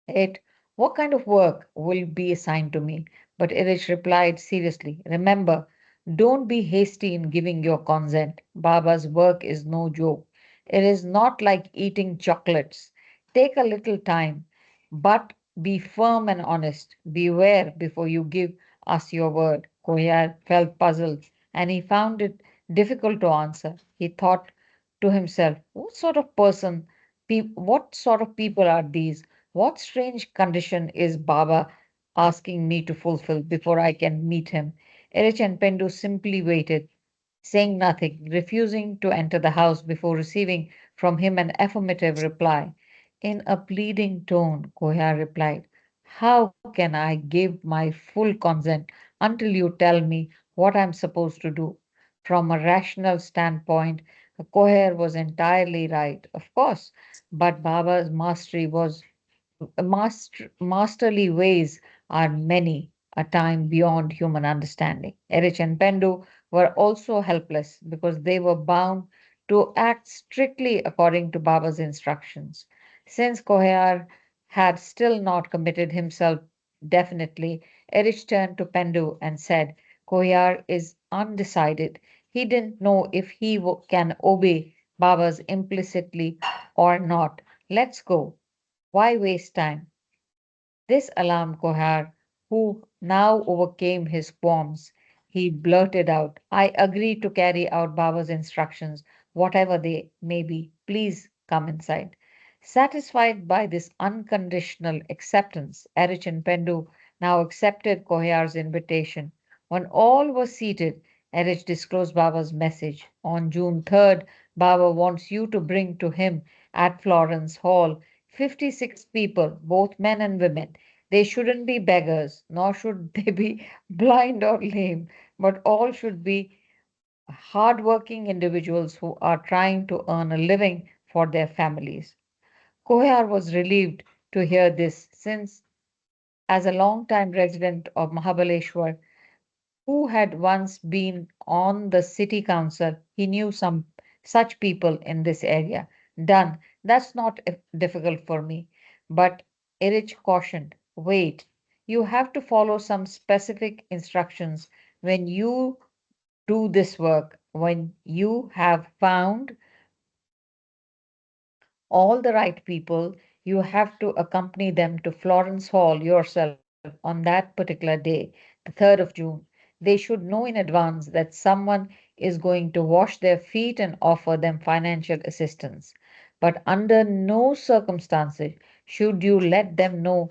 it? What kind of work will be assigned to me?" But Irish replied seriously, "Remember, don't be hasty in giving your consent. Baba's work is no joke. It is not like eating chocolates. Take a little time, but be firm and honest. Beware before you give us your word." Koyar felt puzzled, and he found it difficult to answer. He thought to himself, what sort of people are these? What strange condition is Baba asking me to fulfill before I can meet him? Erich and Pendu simply waited, saying nothing, refusing to enter the house before receiving from him an affirmative reply. In a pleading tone, Koya replied, "How can I give my full consent until you tell me what I'm supposed to do?" From a rational standpoint, Koher was entirely right, of course, but Baba's masterly ways are many a time beyond human understanding. Erich and Pendu were also helpless because they were bound to act strictly according to Baba's instructions. Since Kohar had still not committed himself definitely, Erich turned to Pendu and said, "Kohar is undecided. He didn't know if can obey Baba's implicitly or not. Let's go. Why waste time?" This alarmed Kohar, who now overcame his qualms. He blurted out, "I agree to carry out Baba's instructions, whatever they may be. Please come inside." Satisfied by this unconditional acceptance, Erich and Pendu now accepted Kohyar's invitation. When all were seated, Erich disclosed Baba's message. "On June 3rd, Baba wants you to bring to him at Florence Hall 56 people, both men and women. They shouldn't be beggars, nor should they be blind or lame, but all should be hardworking individuals who are trying to earn a living for their families." Kohar was relieved to hear this, since, as a long-time resident of Mahabaleshwar, who had once been on the city council, he knew some such people in this area. "Done. That's not difficult for me." But Erich cautioned, "Wait, you have to follow some specific instructions when you do this work. When you have found all the right people, you have to accompany them to Florence Hall yourself on that particular day, the 3rd of June. They should know in advance that someone is going to wash their feet and offer them financial assistance. But under no circumstances should you let them know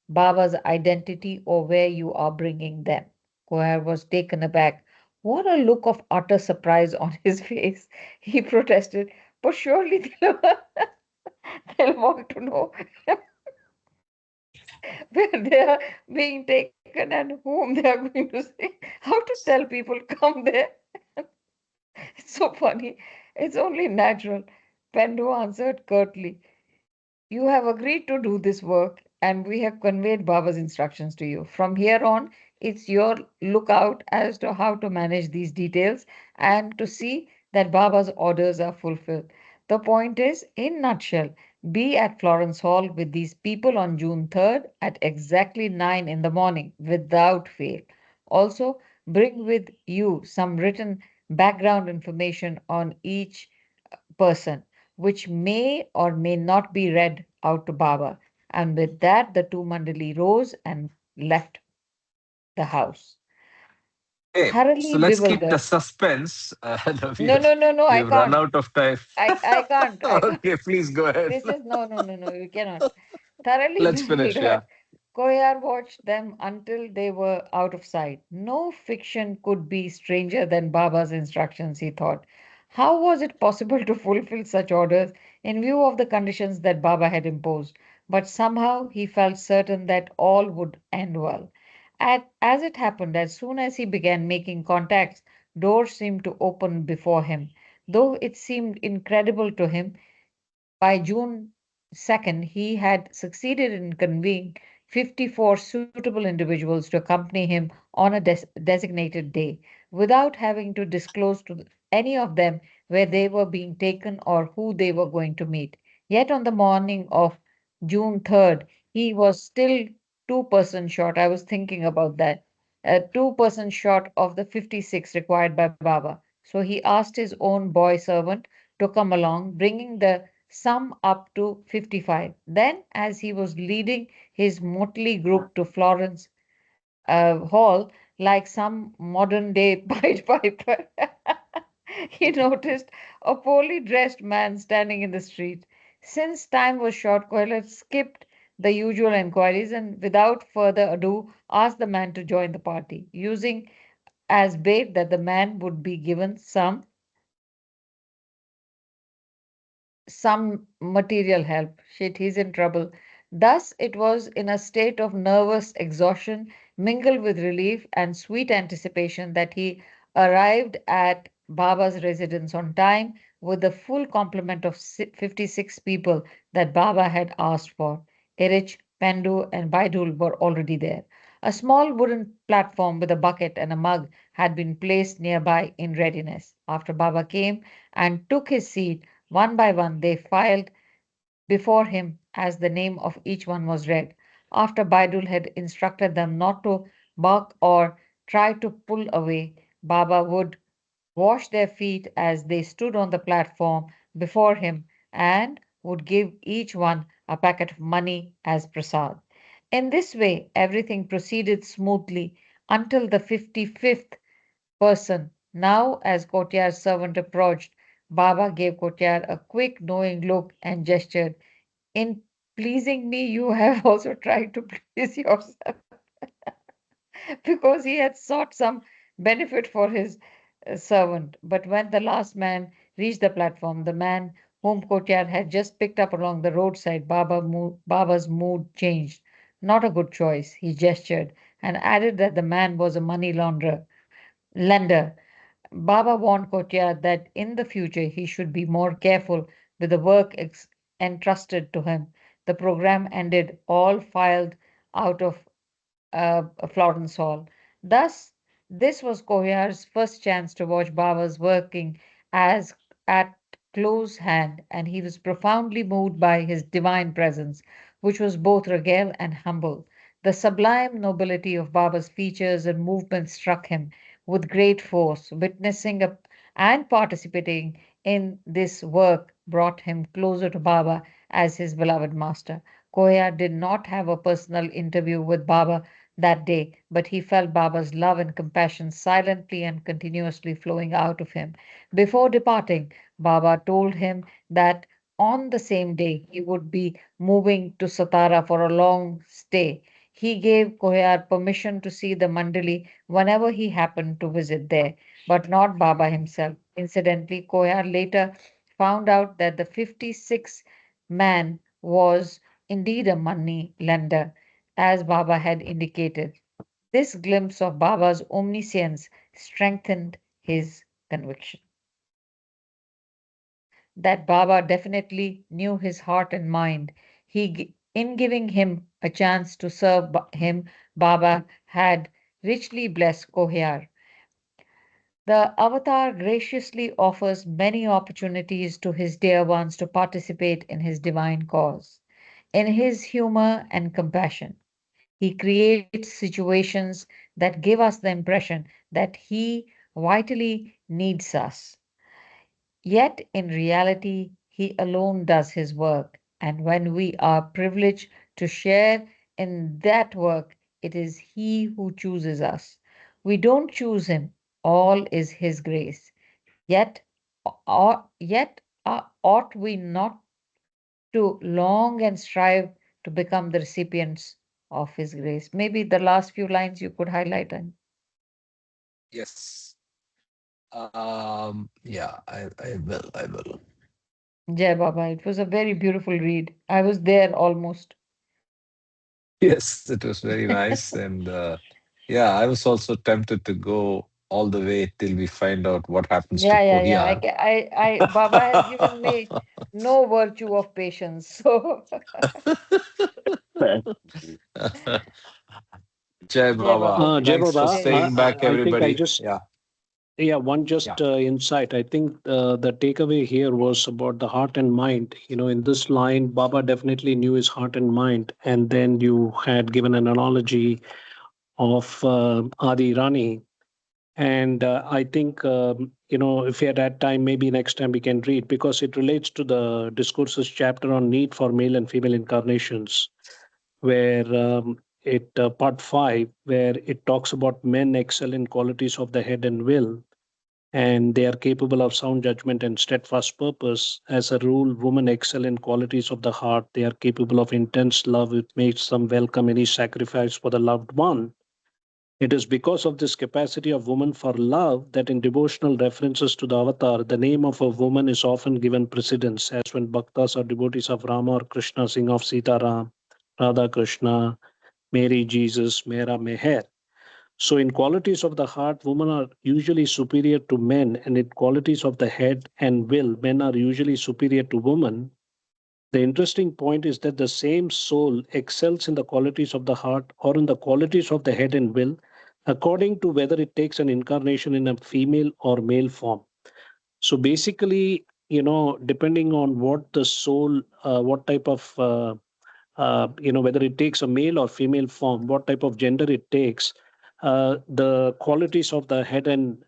Baba's identity or where you are bringing them." Koher was taken aback. What a look of utter surprise on his face. He protested, "But surely they'll want to know where they are being taken and whom they are going to see. How to tell people come there?" It's so funny. It's only natural. Pendo answered curtly, "You have agreed to do this work, and we have conveyed Baba's instructions to you. From here on, it's your lookout as to how to manage these details and to see that Baba's orders are fulfilled. The point is, in nutshell, be at Florence Hall with these people on June 3rd at exactly 9 in the morning without fail. Also, bring with you some written background information on each person, which may or may not be read out to Baba. And with that, the two Mandali rose and left the house. Okay, so Thoroughly let's keep the bewildered. suspense. No, no, no, no, I We've run can't. out of time. I can't. I can't. Okay, please go ahead. This is no, no, no, no, you cannot. Thoroughly Let's finish. Yeah. bewildered, Koyar watched them until they were out of sight. No fiction could be stranger than Baba's instructions, he thought. How was it possible to fulfill such orders in view of the conditions that Baba had imposed? But somehow he felt certain that all would end well. As it happened, as soon as he began making contacts, doors seemed to open before him. Though it seemed incredible to him, by June 2nd, he had succeeded in convening 54 suitable individuals to accompany him on a designated day without having to disclose to any of them where they were being taken or who they were going to meet. Yet on the morning of June 3rd, he was still 2% short. I was thinking about that. 2% short of the 56 required by Baba. So he asked his own boy servant to come along, bringing the sum up to 55. Then, as he was leading his motley group to Florence Hall, like some modern day Pied Piper, he noticed a poorly dressed man standing in the street. Since time was short, Coelho skipped the usual enquiries and, without further ado, asked the man to join the party, using as bait that the man would be given some material help. Shit, he's in trouble. Thus, it was in a state of nervous exhaustion, mingled with relief and sweet anticipation, that he arrived at Baba's residence on time with the full complement of 56 people that Baba had asked for. Erich, Pendu, and Baidul were already there. A small wooden platform with a bucket and a mug had been placed nearby in readiness. After Baba came and took his seat, one by one they filed before him as the name of each one was read. After Baidul had instructed them not to bark or try to pull away, Baba would wash their feet as they stood on the platform before him and would give each one a packet of money as prasad. In this way, everything proceeded smoothly until the 55th person. Now, as Kotyar's servant approached, Baba gave Kotyar a quick, knowing look and gestured. In pleasing me, you have also tried to please yourself, because he had sought some benefit for his servant. But when the last man reached the platform, the man whom Kotyar had just picked up along the roadside, Baba's mood changed. Not a good choice, he gestured, and added that the man was a money lender. Baba warned Kotyar that in the future he should be more careful with the work entrusted to him. The program ended, all filed out of Florence Hall. Thus, this was Kohyar's first chance to watch Baba's working as at close hand, and he was profoundly moved by his divine presence, which was both regal and humble. The sublime nobility of Baba's features and movements struck him with great force. Witnessing and participating in this work brought him closer to Baba as his beloved master. Koya did not have a personal interview with Baba that day, but he felt Baba's love and compassion silently and continuously flowing out of him. Before departing, Baba told him that on the same day he would be moving to Satara for a long stay. He gave Kohyar permission to see the Mandali whenever he happened to visit there, but not Baba himself. Incidentally, Kohyar later found out that the 56 man was indeed a money lender, as Baba had indicated. This glimpse of Baba's omniscience strengthened his conviction that Baba definitely knew his heart and mind. In giving him a chance to serve him, Baba had richly blessed Kohyar. The avatar graciously offers many opportunities to his dear ones to participate in his divine cause. In his humor and compassion, he creates situations that give us the impression that he vitally needs us. Yet, in reality, he alone does his work. And when we are privileged to share in that work, it is he who chooses us. We don't choose him, all is his grace. Yet, ought we not to long and strive to become the recipients of his grace? Maybe the last few lines you could highlight. And Yes. Yeah, I will. I will. Jai Baba, it was a very beautiful read. I was there almost. Yes, it was very nice. And yeah, I was also tempted to go all the way till we find out what happens to Yeah. Kohyar. Baba has given me no virtue of patience. So, Jai Jai Baba. Baba. Jay Thanks for Baba, Jai staying back, I think I everybody. just Yeah, Yeah, one yeah. just insight. I think the takeaway here was about the heart and mind. In this line, Baba definitely knew his heart and mind. And then you had given an analogy of Adi Rani. And I think, if we had had time, maybe next time we can read because it relates to the discourses chapter on need for male and female incarnations, where part 5, where it talks about men excel in qualities of the head and will and they are capable of sound judgment and steadfast purpose. As a rule, women excel in qualities of the heart. They are capable of intense love, which makes them welcome any sacrifice for the loved one. It is because of this capacity of woman for love that in devotional references to the avatar, the name of a woman is often given precedence, as when bhaktas or devotees of Rama or Krishna sing of Sita Ram, Radha Krishna, Mary Jesus, Mera Meher. So, in qualities of the heart, women are usually superior to men, and in qualities of the head and will, men are usually superior to women. The interesting point is that the same soul excels in the qualities of the heart or in the qualities of the head and will, according to whether it takes an incarnation in a female or male form. So, basically, depending on what the soul, what type of whether it takes a male or female form, what type of gender it takes, the qualities of the head and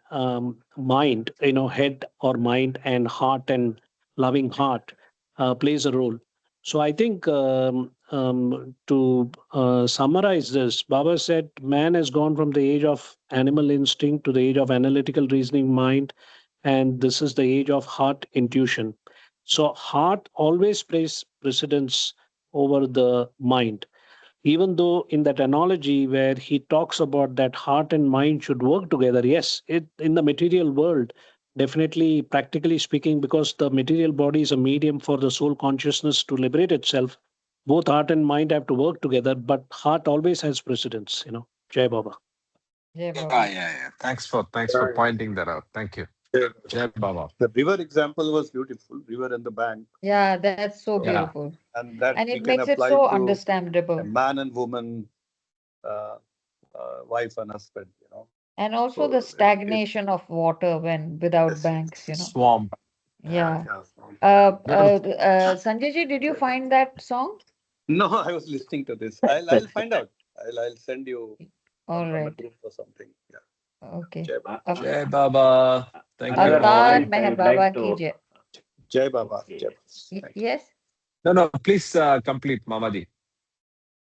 mind, head or mind and heart and loving heart plays a role. So I think to summarize this, Baba said man has gone from the age of animal instinct to the age of analytical reasoning mind, and this is the age of heart intuition. So heart always plays precedence over the mind. Even though in that analogy where he talks about that heart and mind should work together, yes, it in the material world, definitely practically speaking, because the material body is a medium for the soul consciousness to liberate itself, both heart and mind have to work together, but heart always has precedence. Jai Baba. Jai Yeah, Baba. yeah, yeah. Thanks for Yeah, pointing that out. Thank you. yeah. Jai Baba. The river example was beautiful, river and the bank. Yeah, that's so So, Yeah. beautiful. and that And we it can makes it apply so to a understandable. man and woman, uh, wife and husband. And also the So it stagnation of water when without yes, banks. Swamp. Yeah. yeah. Yeah. Gonna Sanjay ji, did you find that song? No, I was listening to this. I'll find out. I'll send you All on the right. group or something. Yeah. Okay. Jai Baba. Jai Baba. Thank Another you. Avtar point I Meher would like Baba ki to. jai. Jai Baba. Okay. Jai Baba. Thank you. Yes? No, no, please complete, Mamadi.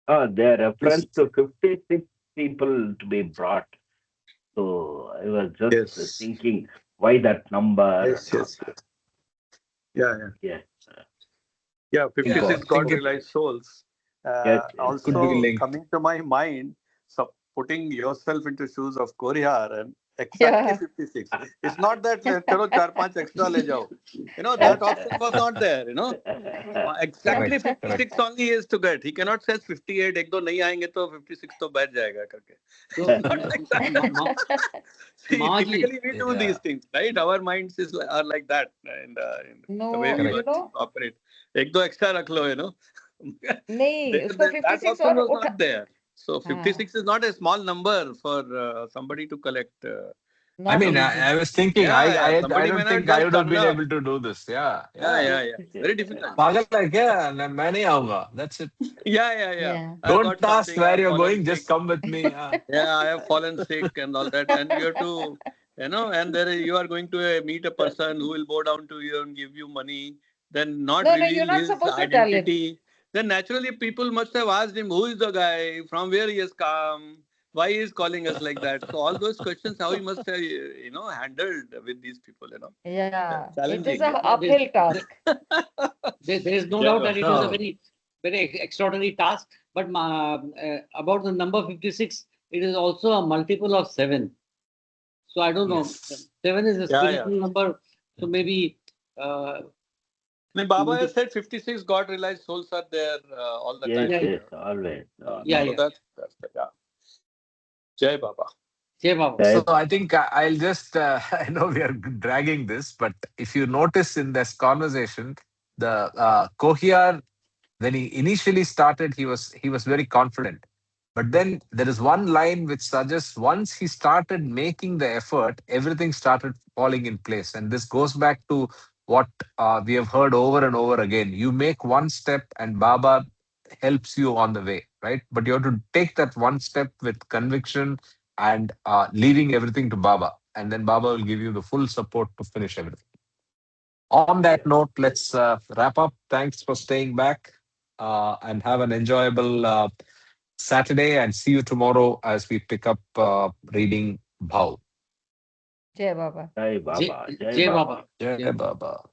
The reference Please. to 56 people to be brought. So I was just Yes. thinking why that number Yes. and all Yes. that. Yeah. Yeah. Yes, Yeah. Yeah, I 56 important. think God it realized souls. Yes, yes. could be Also linked. coming to my mind, so putting yourself into shoes of Korihar and exactly Yeah. 56. It's not that chalo 4-5 extra le jao. That option was not there. Exactly Correct, correct. 56 only is to get. He cannot say 58. एक दो नहीं आएंगे तो 56 तो बैठ जाएगा करके. So, It's not like that. See, Mamaji, typically we do Yeah, these things, right? Our minds are like that, and the way No, we correct. you know, operate. एक दो extra रख लो, नहीं, उसको that 56 option और was उठा not there. So हाँ, 56 is not a small number for somebody to collect. I not mean, easy. I was thinking, Yeah, I somebody may don't not think I just would have turn been up. able to do this. Yeah, Yeah, yeah. yeah, yeah. Very difficult. पागल है क्या? मैं नहीं आऊंगा. That's it. Yeah, yeah, yeah. Yeah. I Don't got ask something. I where have you're fallen going. sick. Just come with me. Yeah. Yeah, I have fallen sick and all that, and you have to, and you are going to meet a person who will bow down to you and give you money, then not No, no, you're reveal not his supposed to tell him. identity. Then naturally, people must have asked him, who is the guy, from where he has come, why he is calling us like that. So all those questions, how he must have, handled with these people, Yeah, it is challenging. a There's, uphill task. there is no Yeah, doubt that it was a No. very extraordinary task. But about the number 56, it is also a multiple of 7. So I don't know. Yes. 7 is a yeah, yeah. spiritual number. So maybe uh, I mean, Baba has multi- said 56 God realized souls are there all the Yes, time. yeah, yes, always. yeah, So yeah. that's yeah. Jai Baba. Jai Baba. So Right. I think I'll just, I know we are dragging this, but if you notice in this conversation, the Kohiyar, when he initially started, he was very confident. But then there is one line which suggests once he started making the effort, everything started falling in place. And this goes back to what we have heard over and over again. You make one step, and Baba helps you on the way, right? But you have to take that one step with conviction and leaving everything to Baba. And then Baba will give you the full support to finish everything. On that note, let's wrap up. Thanks for staying back and have an enjoyable Saturday, and see you tomorrow as we pick up reading Bhau. Jai Baba. Jai Jai, Baba, Jai Jai Baba. Baba. Jai Jai Baba. Baba.